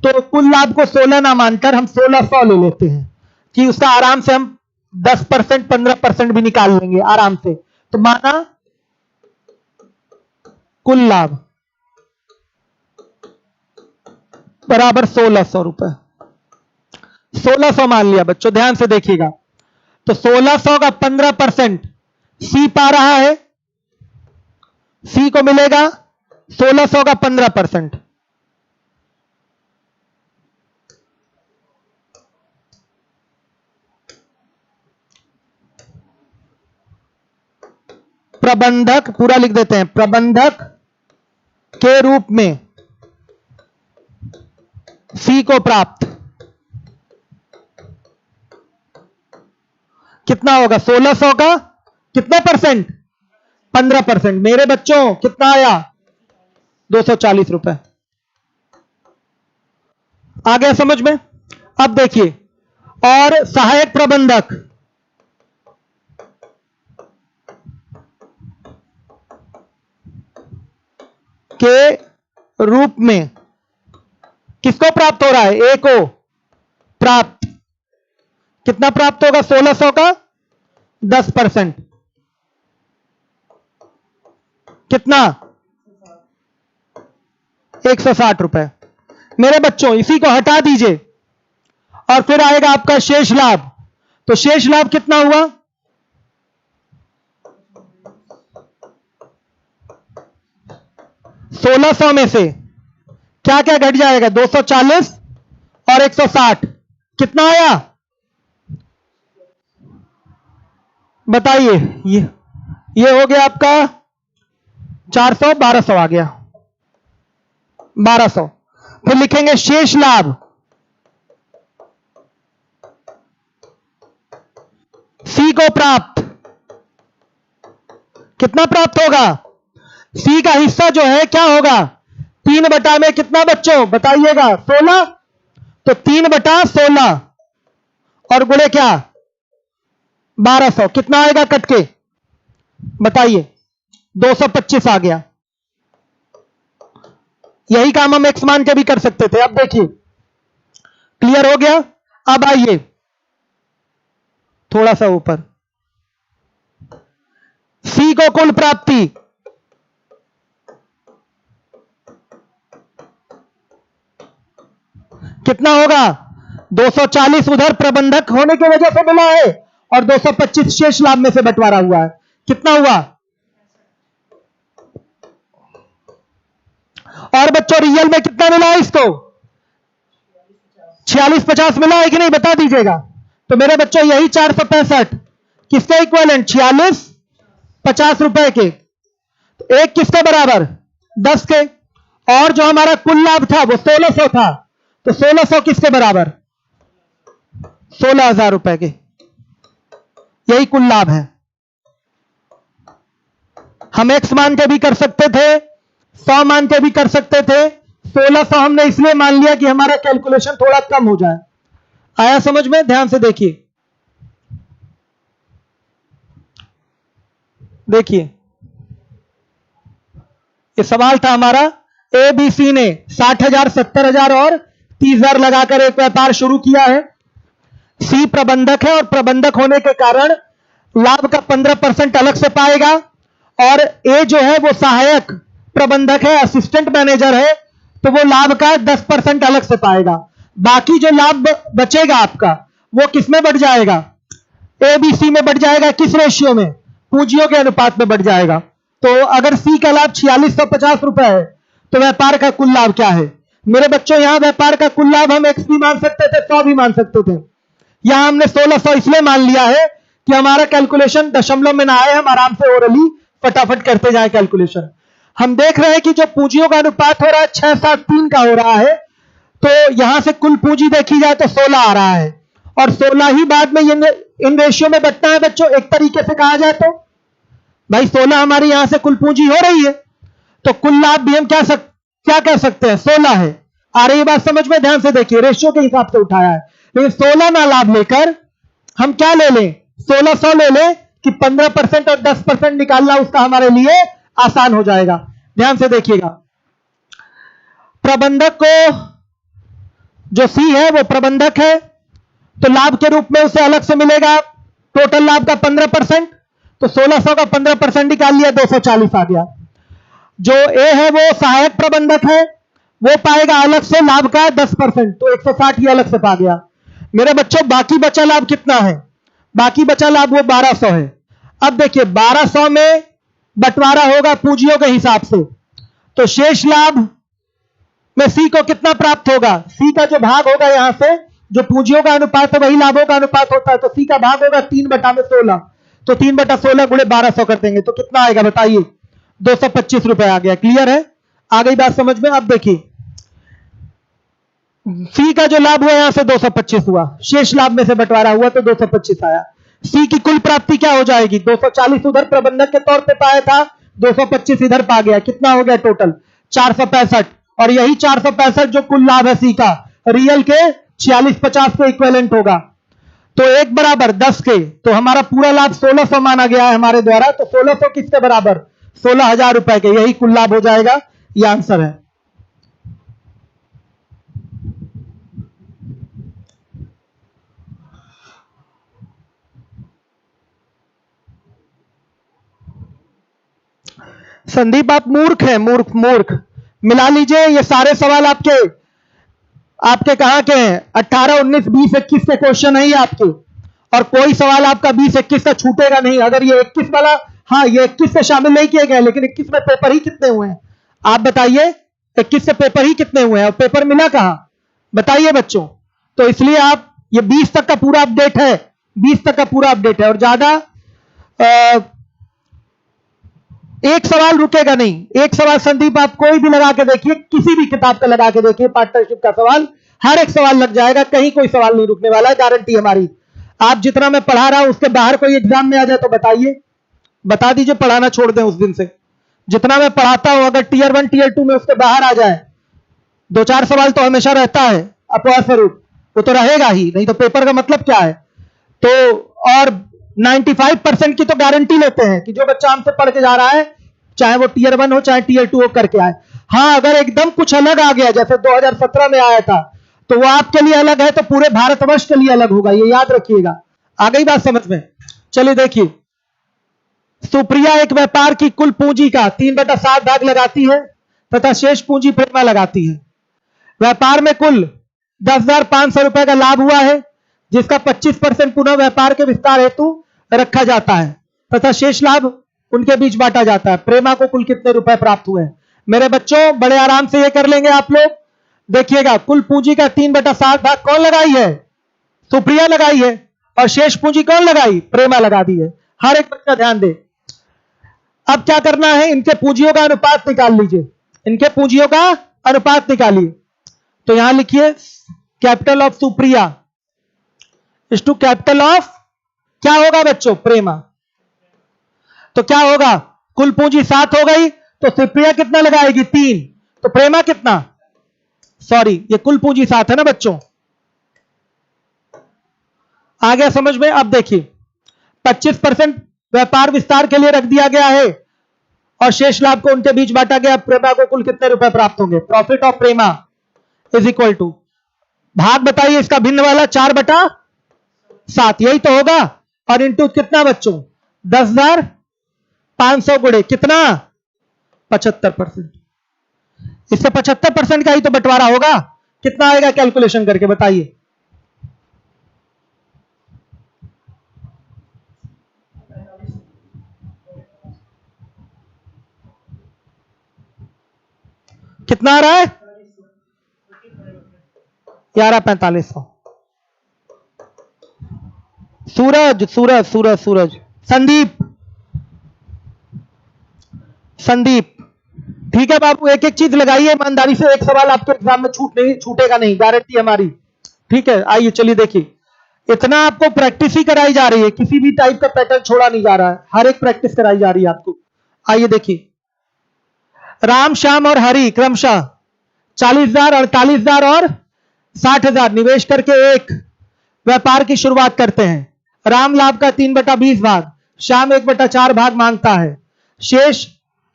तो कुल लाभ को 16 ना मानकर हम 1600 ले लेते हैं कि उसका आराम से हम 10% 15% भी निकाल लेंगे आराम से। तो माना कुल लाभ बराबर 1600 रुपए, 1600 मान लिया बच्चों, ध्यान से देखिएगा। तो 1600 का 15% सी पा रहा है, सी को मिलेगा 1600 का 15%। प्रबंधक पूरा लिख देते हैं, प्रबंधक के रूप में सी को प्राप्त कितना होगा? 1600 का कितना परसेंट? 15%। मेरे बच्चों कितना आया? 240 रुपए। आ गया समझ में? अब देखिए, और सहायक प्रबंधक के रूप में किसको प्राप्त हो रहा है? ए को प्राप्त। कितना प्राप्त होगा? 1600 का 10%। कितना? 160 रुपए। मेरे बच्चों इसी को हटा दीजिए और फिर आएगा आपका शेष लाभ। तो शेष लाभ कितना हुआ? 1600 में से क्या क्या घट जाएगा? 240 और 160 कितना आया? बताइए। ये हो गया आपका 400, 1200 आ गया, 1200। फिर लिखेंगे शेष लाभ सी को प्राप्त। कितना प्राप्त होगा? सी का हिस्सा जो है क्या होगा? 3/, में कितना बच्चों बताइएगा? 16। तो 3/16 और गुणे क्या? 1200। कितना आएगा कट के? बताइए। 225 आ गया। यही काम हम एक्स मान के भी कर सकते थे। अब देखिए, क्लियर हो गया? अब आइए थोड़ा सा ऊपर, सी को कुल प्राप्ति कितना होगा? 240 उधर प्रबंधक होने की वजह से मिला है और 225 शेष लाभ में से बंटवारा हुआ है। कितना हुआ? और बच्चों रियल में कितना मिला है इसको? 4650 मिला है कि नहीं? बता दीजिएगा। तो मेरे बच्चों यही 465 किसके इक्विवेलेंट? 46 50 रुपए के। तो एक किसके बराबर? 10 के। और जो हमारा कुल लाभ था वो 1600 था, तो 1600 किसके बराबर? 16,000 रुपए के। यही कुल लाभ है। हम एक्स मान के भी कर सकते थे, 100 मान के भी कर सकते थे। 1600 हमने इसलिए मान लिया कि हमारा कैलकुलेशन थोड़ा कम हो जाए। आया समझ में? ध्यान से देखिए। देखिए, ये सवाल था हमारा, ए बी सी ने 60,000, 70,000 और 30,000 लगाकर एक व्यापार शुरू किया है। सी प्रबंधक है और प्रबंधक होने के कारण लाभ का 15% अलग से पाएगा, और ए जो है वो सहायक प्रबंधक है, असिस्टेंट मैनेजर है, तो वो लाभ का 10% अलग से पाएगा। बाकी जो लाभ बचेगा आपका वो किस में बढ़ जाएगा? ए बी सी में बढ़ जाएगा। किस रेशियो में? पूंजियों के अनुपात में बढ़ जाएगा। तो अगर सी का लाभ 4650 रुपए है तो व्यापार का कुल लाभ क्या है? मेरे बच्चों यहां व्यापार का कुल लाभ हम एक्स भी मान सकते थे, 100 भी मान सकते थे। यहां हमने 1600 इसलिए मान लिया है कि हमारा कैलकुलेशन दशमलव में ना आए, हम आराम से ओरली फटाफट करते जाए कैलकुलेशन। हम देख रहे हैं कि जो पूंजियों का अनुपात हो रहा है 6-7-3 का हो रहा है, तो यहां से कुल पूंजी देखी जाए तो 16 आ रहा है, और 16 ही बाद में इन रेशियो में बचता है बच्चों। एक तरीके से कहा जाए तो भाई 16 हमारी यहां से कुल पूंजी हो रही है, तो कुल लाभ भी हम क्या कह सकते हैं? 16 है। आ रही बात समझ में? ध्यान से देखिए, रेशियो के हिसाब से उठाया है। लेकिन 16 ना लाभ लेकर हम क्या ले लें? 1600 ले लें कि 15% और 10% निकालना उसका हमारे लिए आसान हो जाएगा। ध्यान से देखिएगा, प्रबंधक को जो सी है वो प्रबंधक है, तो लाभ के रूप में उसे अलग से मिलेगा टोटल लाभ का 15%। तो 1600 का 15% निकाल लिया, 240 आ गया। जो ए है वो सहायक प्रबंधक है, वो पाएगा अलग से लाभ का 10%, तो 160 ही अलग से पा गया। मेरे बच्चों बाकी बचा लाभ कितना है? बाकी बचा लाभ वो 1200 है। अब देखिए 1200 में बंटवारा होगा पूंजियों के हिसाब से, तो शेष लाभ में सी को कितना प्राप्त होगा, सी का जो भाग होगा यहां से जो पूंजियों का अनुपात है वही लाभों का अनुपात होता है, तो सी का भाग होगा 3/16, तो 3/16 गुणे 1200 कर देंगे तो कितना आएगा बताइए, 225 रुपए आ गया। क्लियर है, आ गई बात समझ में। अब देखिए सी का जो लाभ हुआ यहां से 225 हुआ, शेष लाभ में से बंटवारा हुआ तो 225 आया। सी की कुल प्राप्ति क्या हो जाएगी, 240 उधर प्रबंधक के तौर पे पाया था, 225 इधर पा गया, कितना हो गया टोटल 465, और यही 465 जो कुल लाभ है सी का रियल के 4650 के इक्विवेलेंट होगा, तो 1 बराबर 10 के, तो हमारा पूरा लाभ 1600 माना गया है हमारे द्वारा, तो 1600 किसके बराबर, 16,000 रुपए के, यही कुल लाभ हो जाएगा, यह आंसर है। संदीप आप मूर्ख हैं, मूर्ख मूर्ख। मिला लीजिए ये सारे सवाल आपके कहां के हैं, 18, 19, 20, 21 के क्वेश्चन है ये आपके, और कोई सवाल आपका 20, 21 का छूटेगा नहीं। अगर ये 21 वाला, हाँ ये 21 से शामिल नहीं किए गए, लेकिन 21 में पेपर ही कितने हुए हैं आप बताइए, 21 से पेपर ही कितने हुए हैं, और पेपर मिला कहां बताइए बच्चों। तो इसलिए आप ये 20 तक का पूरा अपडेट है, 20 तक का पूरा अपडेट है, और ज्यादा एक सवाल रुकेगा नहीं। एक सवाल संदीप आप कोई भी लगा के देखिए, किसी भी किताब का लगा के देखिए, पार्टनरशिप का सवाल, हर एक सवाल लग जाएगा, कहीं कोई सवाल नहीं रुकने वाला है, गारंटी हमारी। आप जितना मैं पढ़ा रहा हूं उसके बाहर कोई एग्जाम में आ जाए तो बताइए, बता दीजिए, पढ़ाना छोड़ दें उस दिन से। जितना मैं पढ़ाता हूं अगर टीयर 1 टीयर 2 में उसके बाहर आ जाए, 2-4 सवाल तो हमेशा रहता है अपवाद स्वरूप, वो तो रहेगा ही, नहीं तो पेपर का मतलब क्या है। तो और 95% की तो गारंटी लेते हैं कि जो बच्चा हमसे पढ़ के जा रहा है, चाहे वो टीयर 1 हो चाहे टीयर 2 हो, करके आए। हाँ अगर एकदम कुछ अलग आ गया, जैसे 2017 में आया था, तो वो आपके लिए अलग है, तो पूरे भारतवर्ष के लिए अलग होगा, ये याद रखिएगा। आ गई बात समझ में। चलिए देखिए, सुप्रिया एक व्यापार की कुल पूंजी का 3/7 भाग लगाती है तथा शेष पूंजी प्रेमा लगाती है। व्यापार में कुल 10,500 रुपए का लाभ हुआ है, जिसका 25% पुनः व्यापार के विस्तार हेतु रखा जाता है तथा शेष लाभ उनके बीच बांटा जाता है। प्रेमा को कुल कितने रुपए प्राप्त हुए हैं मेरे बच्चों, बड़े आराम से ये कर लेंगे आप लोग। देखिएगा कुल पूंजी का 3/7 भाग कौन लगाई है, सुप्रिया लगाई है, और शेष पूंजी कौन लगाई, प्रेमा लगा दी है। हर एक बच्चा ध्यान दे। अब क्या करना है, इनके पूंजियों का अनुपात निकाल लीजिए, इनके पूंजियों का अनुपात निकालिए। तो यहां लिखिए capital of Supriya is to capital of, क्या होगा बच्चों, प्रेमा। तो क्या होगा, कुल पूंजी 7 हो गई, तो सुप्रिया कितना लगाएगी 3, तो प्रेमा कितना, सॉरी ये कुल पूंजी 7 है ना बच्चों, आ गया समझ में। अब देखिए 25% व्यापार विस्तार के लिए रख दिया गया है और शेष लाभ को उनके बीच बांटा गया। प्रेमा को कुल कितने रुपए प्राप्त होंगे, profit of Prema is equal to, भाग बताइए इसका भिन्न वाला, 4/7, यही तो होगा, और इंटू कितना बच्चों, 10,500 गुणे कितना, 75%। इससे 75% का ही तो बंटवारा होगा, कितना आएगा कैलकुलेशन करके बताइए। कितना आ रहा है, 11,4500। सूरज सूरज सूरज सूरज संदीप संदीप, ठीक है बाबू, एक एक चीज लगाइए ईमानदारी से, एक सवाल आपके एग्जाम में छूटेगा नहीं, गारंटी हमारी। ठीक है, आइए चलिए देखिए, इतना आपको प्रैक्टिस ही कराई जा रही है, किसी भी टाइप का पैटर्न छोड़ा नहीं जा रहा है, हर एक प्रैक्टिस कराई जा रही है आपको। आइए देखिए, राम श्याम और हरि क्रमशः 40,000, 48,000 और 60,000 निवेश करके एक व्यापार की शुरुआत करते हैं। राम लाभ का 3/20 भाग, श्याम 1/4 भाग मांगता है, शेष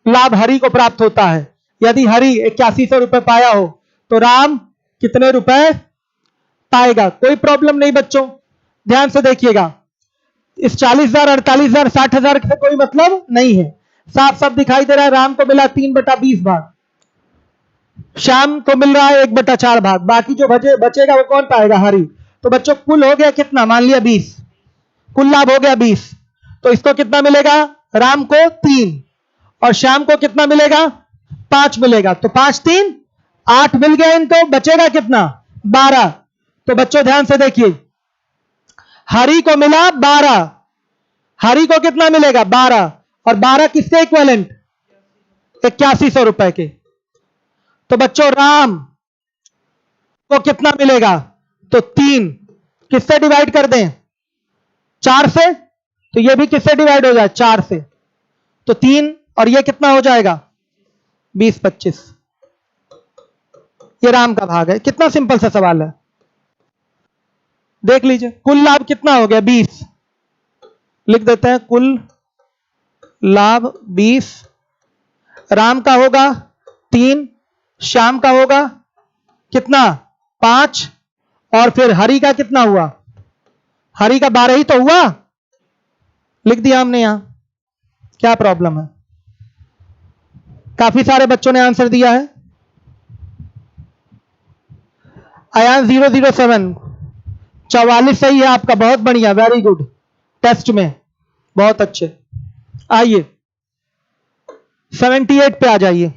लाभ हरि को प्राप्त होता है। यदि हरि 8100 रुपए पाया हो तो राम कितने रुपए पाएगा। कोई प्रॉब्लम नहीं बच्चों, ध्यान से देखिएगा, इस 40,000, 48,000, 60,000 से कोई मतलब नहीं है, साफ साफ दिखाई दे रहा है। राम को मिला 3/20 भाग, श्याम को मिल रहा है 1/4 भाग, बाकी जो बचेगा वो कौन पाएगा, हरि। तो बच्चों कुल हो गया कितना, मान लिया 20, कुल लाभ हो गया 20। तो इसको कितना मिलेगा? राम को 3 और श्याम को कितना मिलेगा? 5 मिलेगा। तो 5 3 8 मिल गया इनको, बचेगा कितना? 12। तो बच्चों ध्यान से देखिए, हरि को मिला 12, हरि को कितना मिलेगा? 12, और 12 किसके इक्विवेलेंट? 8100 रुपए के। तो बच्चों राम को कितना मिलेगा? तो 3, किससे डिवाइड कर दें? 4 से। तो ये भी किससे डिवाइड हो जाए? 4 से। तो 3 और ये कितना हो जाएगा? 20 25। ये राम का भाग है। कितना सिंपल सा सवाल है, देख लीजिए। कुल लाभ कितना हो गया? 20। लिख देते हैं कुल लाभ 20। राम का होगा 3, श्याम का होगा कितना? 5, और फिर हरि का कितना हुआ? हरि का 12 ही तो हुआ। लिख दिया हमने यहां, क्या प्रॉब्लम है? काफी सारे बच्चों ने आंसर दिया है। अयान 007 44 सही है आपका, बहुत बढ़िया, वेरी गुड। टेस्ट में बहुत अच्छे। आइए 78 पे आ जाइए।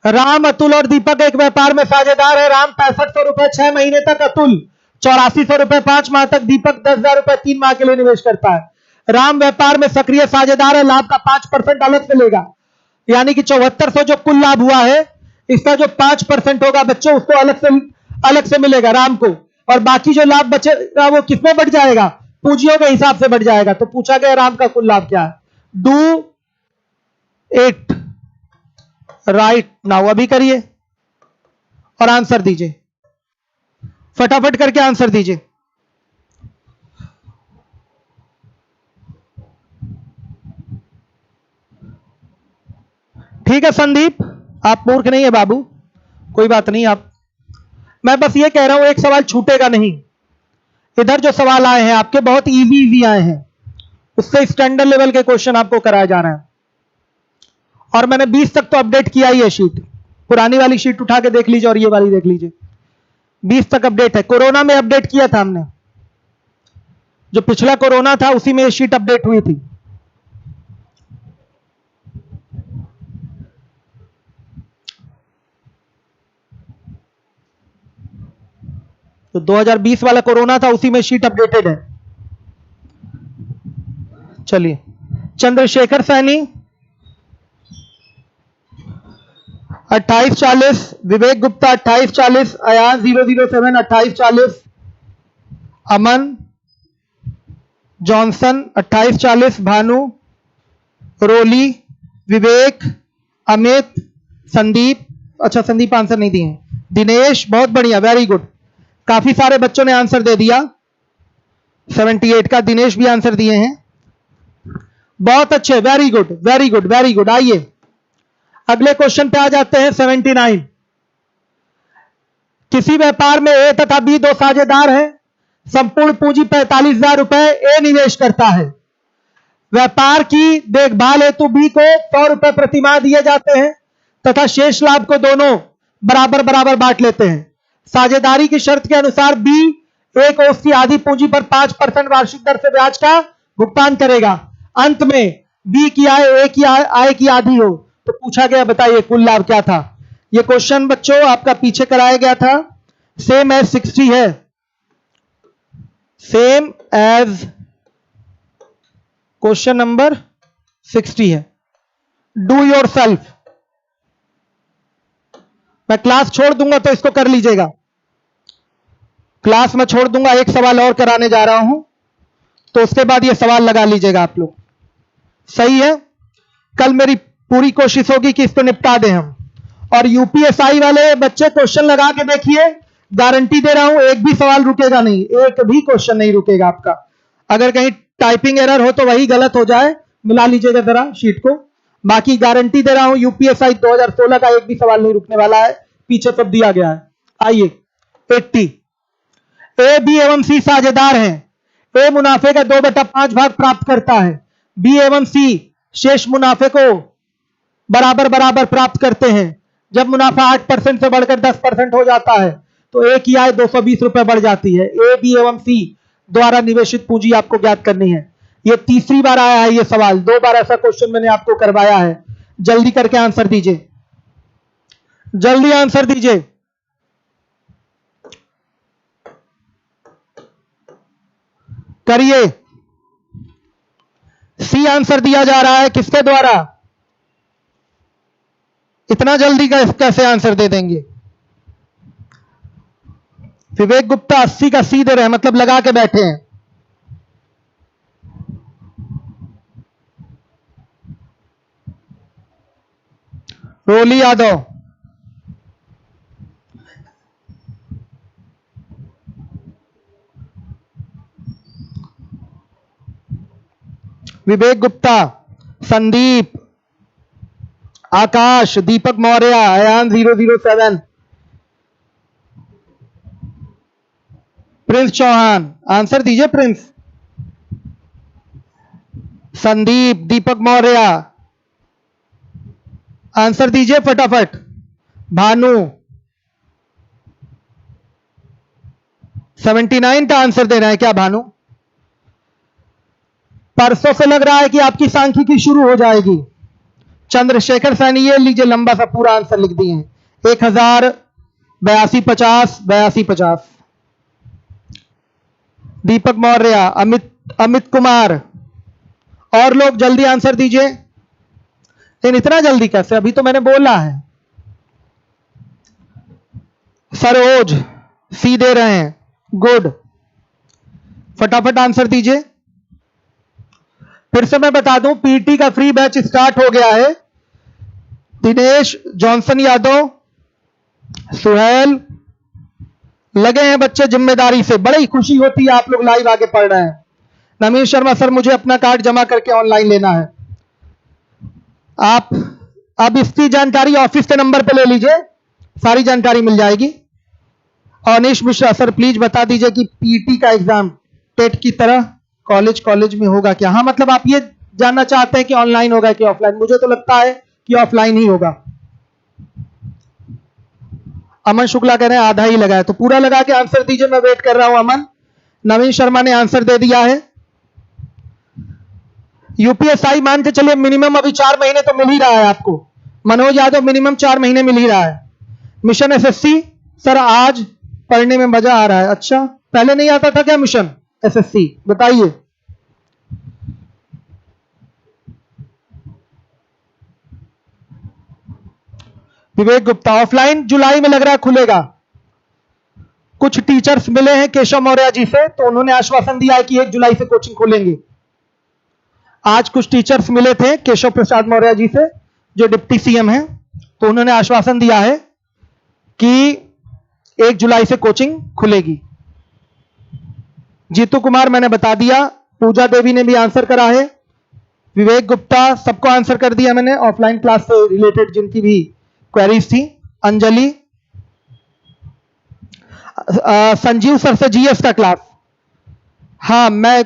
राम, अतुल और दीपक एक व्यापार में साझेदार है। राम 6500 रुपए 6 महीने तक, अतुल 8400 रुपए 5 माह तक, दीपक 10,000 रुपए 3 माह के लिए निवेश करता है। राम व्यापार में सक्रिय साझेदार है, लाभ का 5% अलग से लेगा, यानी कि 7400 जो कुल लाभ हुआ है, इसका जो 5% होगा बच्चों, उसको अलग से मिलेगा राम को, और बाकी जो लाभ बचेगा वो किसमें बढ़ जाएगा? पूंजियों के हिसाब से बढ़ जाएगा। तो पूछा गया राम का कुल लाभ क्या है? डू इट राइट नाउ, अभी करिए और आंसर दीजिए, फटाफट करके आंसर दीजिए। ठीक है संदीप, आप मूर्ख नहीं है बाबू, कोई बात नहीं। आप, मैं बस ये कह रहा हूं एक सवाल छूटेगा नहीं। इधर जो सवाल आए हैं आपके बहुत इजी आए हैं, उससे स्टैंडर्ड लेवल के क्वेश्चन आपको कराए जा रहे हैं। और मैंने 20 तक तो अपडेट किया ही है शीट, पुरानी वाली शीट उठा के देख लीजिए और ये वाली देख लीजिए, 20 तक अपडेट है। कोरोना में अपडेट किया था हमने, जो पिछला कोरोना था उसी में ये शीट अपडेट हुई थी। तो 2020 वाला कोरोना था, उसी में शीट अपडेटेड है। चलिए, चंद्रशेखर सैनी 2840, विवेक गुप्ता 2840, अयान 007 2840, अमन जॉनसन 2840, भानु, रोली, विवेक, अमित, संदीप, अच्छा संदीप आंसर नहीं दिए, दिनेश, बहुत बढ़िया, वेरी गुड। काफी सारे बच्चों ने आंसर दे दिया 78 का, दिनेश भी आंसर दिए हैं, बहुत अच्छे, very good very good very good. आइए अगले क्वेश्चन पे आ जाते हैं 79। किसी व्यापार में ए तथा बी दो साझेदार हैं, संपूर्ण पूंजी 45,000 रुपए ए निवेश करता है। व्यापार की देखभाल हेतु बी को 100 रुपए प्रति माह दिए जाते हैं तथा शेष लाभ को दोनों बराबर बराबर बांट लेते हैं। साझेदारी की शर्त के अनुसार बी ए को उसकी आधी पूंजी पर 5% वार्षिक दर से ब्याज का भुगतान करेगा। अंत में बी की आय ए की आय की आधी हो तो पूछा गया, बताइए कुल लाभ क्या था? यह क्वेश्चन बच्चों आपका पीछे कराया गया था, सेम एज 60 है, सेम एज क्वेश्चन नंबर 60 है। Do your self. मैं क्लास छोड़ दूंगा तो इसको कर लीजिएगा, क्लास में छोड़ दूंगा, एक सवाल और कराने जा रहा हूं तो उसके बाद ये सवाल लगा लीजिएगा आप लोग, सही है? कल मेरी पूरी कोशिश होगी कि इसको निपटा दें हम। और यूपीएसआई वाले बच्चे क्वेश्चन लगा के देखिए, गारंटी दे रहा हूं एक भी सवाल रुकेगा नहीं, एक भी क्वेश्चन नहीं रुकेगा आपका। अगर कहीं टाइपिंग एरर हो तो वही गलत हो जाए, मिला लीजिएगा जरा शीट को, बाकी गारंटी दे रहा हूं यूपीएसआई 2016 का एक भी सवाल नहीं रुकने वाला है, पीछे सब दिया गया है। आइए 80। ए बी एवं सी साझेदार हैं, ए मुनाफे का 2/5 भाग प्राप्त करता है, बी एवं सी शेष मुनाफे को बराबर बराबर प्राप्त करते हैं। जब मुनाफा 8% से बढ़कर 10% हो जाता है तो ए की आय 220 रुपए बढ़ जाती है। ए, बी एवं सी द्वारा निवेशित पूंजी आपको ज्ञात करनी है। ये तीसरी बार आया है ये सवाल, 2 बार ऐसा क्वेश्चन मैंने आपको करवाया है। जल्दी करके आंसर दीजिए, जल्दी आंसर दीजिए। करिए। सी आंसर दिया जा रहा है किसके द्वारा? इतना जल्दी कैसे आंसर दे देंगे? विवेक गुप्ता 80 का सी दे रहे हैं, मतलब लगा के बैठे हैं। रोली यादव, विवेक गुप्ता, संदीप, आकाश, दीपक मौर्य, अयान 007, प्रिंस चौहान। आंसर दीजिए प्रिंस। संदीप, दीपक मौर्य, आंसर दीजिए फटाफट। भानु 79 का आंसर देना है क्या भानु? परसों से लग रहा है कि आपकी सांख्यिकी शुरू हो जाएगी। चंद्रशेखर सैनी, ये लीजिए लंबा सा पूरा आंसर लिख दिए हैं। 1000, 8250। दीपक मौर्य, अमित कुमार, और लोग जल्दी आंसर दीजिए। लेकिन इतना जल्दी कैसे? अभी तो मैंने बोला है। सरोज सी दे रहे हैं, गुड। फटाफट आंसर दीजिए। फिर से मैं बता दूं, पीटी का फ्री बैच स्टार्ट हो गया है। दिनेश, जॉनसन यादव, सुहेल, लगे हैं बच्चे जिम्मेदारी से। बड़ी खुशी होती है आप लोग लाइव आके पढ़ रहे हैं। नवीन शर्मा सर, मुझे अपना कार्ड जमा करके ऑनलाइन लेना है। आप अब इसकी जानकारी ऑफिस के नंबर पे ले लीजिए, सारी जानकारी मिल जाएगी। अनिश मिश्रा सर, प्लीज बता दीजिए कि पीटी का एग्जाम टेट की तरह कॉलेज में होगा क्या? हाँ, मतलब आप ये जानना चाहते हैं कि ऑनलाइन होगा कि ऑफलाइन? मुझे तो लगता है कि ऑफलाइन ही होगा। अमन शुक्ला कह रहे हैं आधा ही लगा है, तो पूरा लगा के आंसर दीजिए, मैं वेट कर रहा हूं। अमन, नवीन शर्मा ने आंसर दे दिया है। यूपीएसआई मान के चलिए मिनिमम अभी 4 महीने तो मिल ही रहा है आपको। मनोज यादव, मिनिमम 4 महीने मिल ही रहा है। मिशन एसएससी सर, आज पढ़ने में मजा आ रहा है। अच्छा, पहले नहीं आता था क्या मिशन एसएससी? बताइए। विवेक गुप्ता, ऑफलाइन जुलाई में लग रहा है खुलेगा। कुछ टीचर्स मिले हैं केशव मौर्य जी से, तो उन्होंने आश्वासन दिया है कि 1 जुलाई से कोचिंग खोलेंगे। आज कुछ टीचर्स मिले थे केशव प्रसाद मौर्य जी से, जो डिप्टी सीएम हैं, तो उन्होंने आश्वासन दिया है कि 1 जुलाई से कोचिंग खुलेगी। जीतू कुमार मैंने बता दिया। पूजा देवी ने भी आंसर करा है। विवेक गुप्ता, सबको आंसर कर दिया मैंने, ऑफलाइन क्लास से रिलेटेड जिनकी भी क्वेरीज थी। अंजलि, संजीव सर से जीएस का क्लास। हाँ, मैं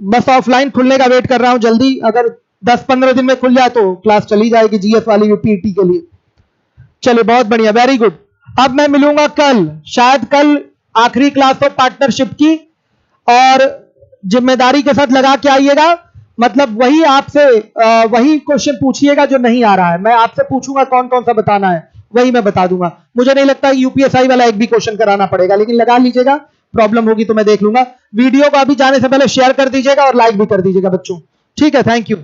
बस ऑफलाइन खुलने का वेट कर रहा हूं। जल्दी अगर 10-15 दिन में खुल जाए तो क्लास चली जाएगी जीएस वाली पीटी के लिए। चलिए, बहुत बढ़िया, वेरी गुड। अब मैं मिलूंगा कल, शायद कल आखिरी क्लास हो पार्टनरशिप की, और जिम्मेदारी के साथ लगा के आइएगा। मतलब वही आपसे वही क्वेश्चन पूछिएगा जो नहीं आ रहा है। मैं आपसे पूछूंगा कौन कौन सा बताना है, वही मैं बता दूंगा। मुझे नहीं लगता यूपीएसआई वाला एक भी क्वेश्चन कराना पड़ेगा, लेकिन लगा लीजिएगा। प्रॉब्लम होगी तो मैं देख लूंगा। वीडियो को अभी जाने से पहले शेयर कर दीजिएगा और लाइक भी कर दीजिएगा बच्चों। ठीक है, थैंक यू।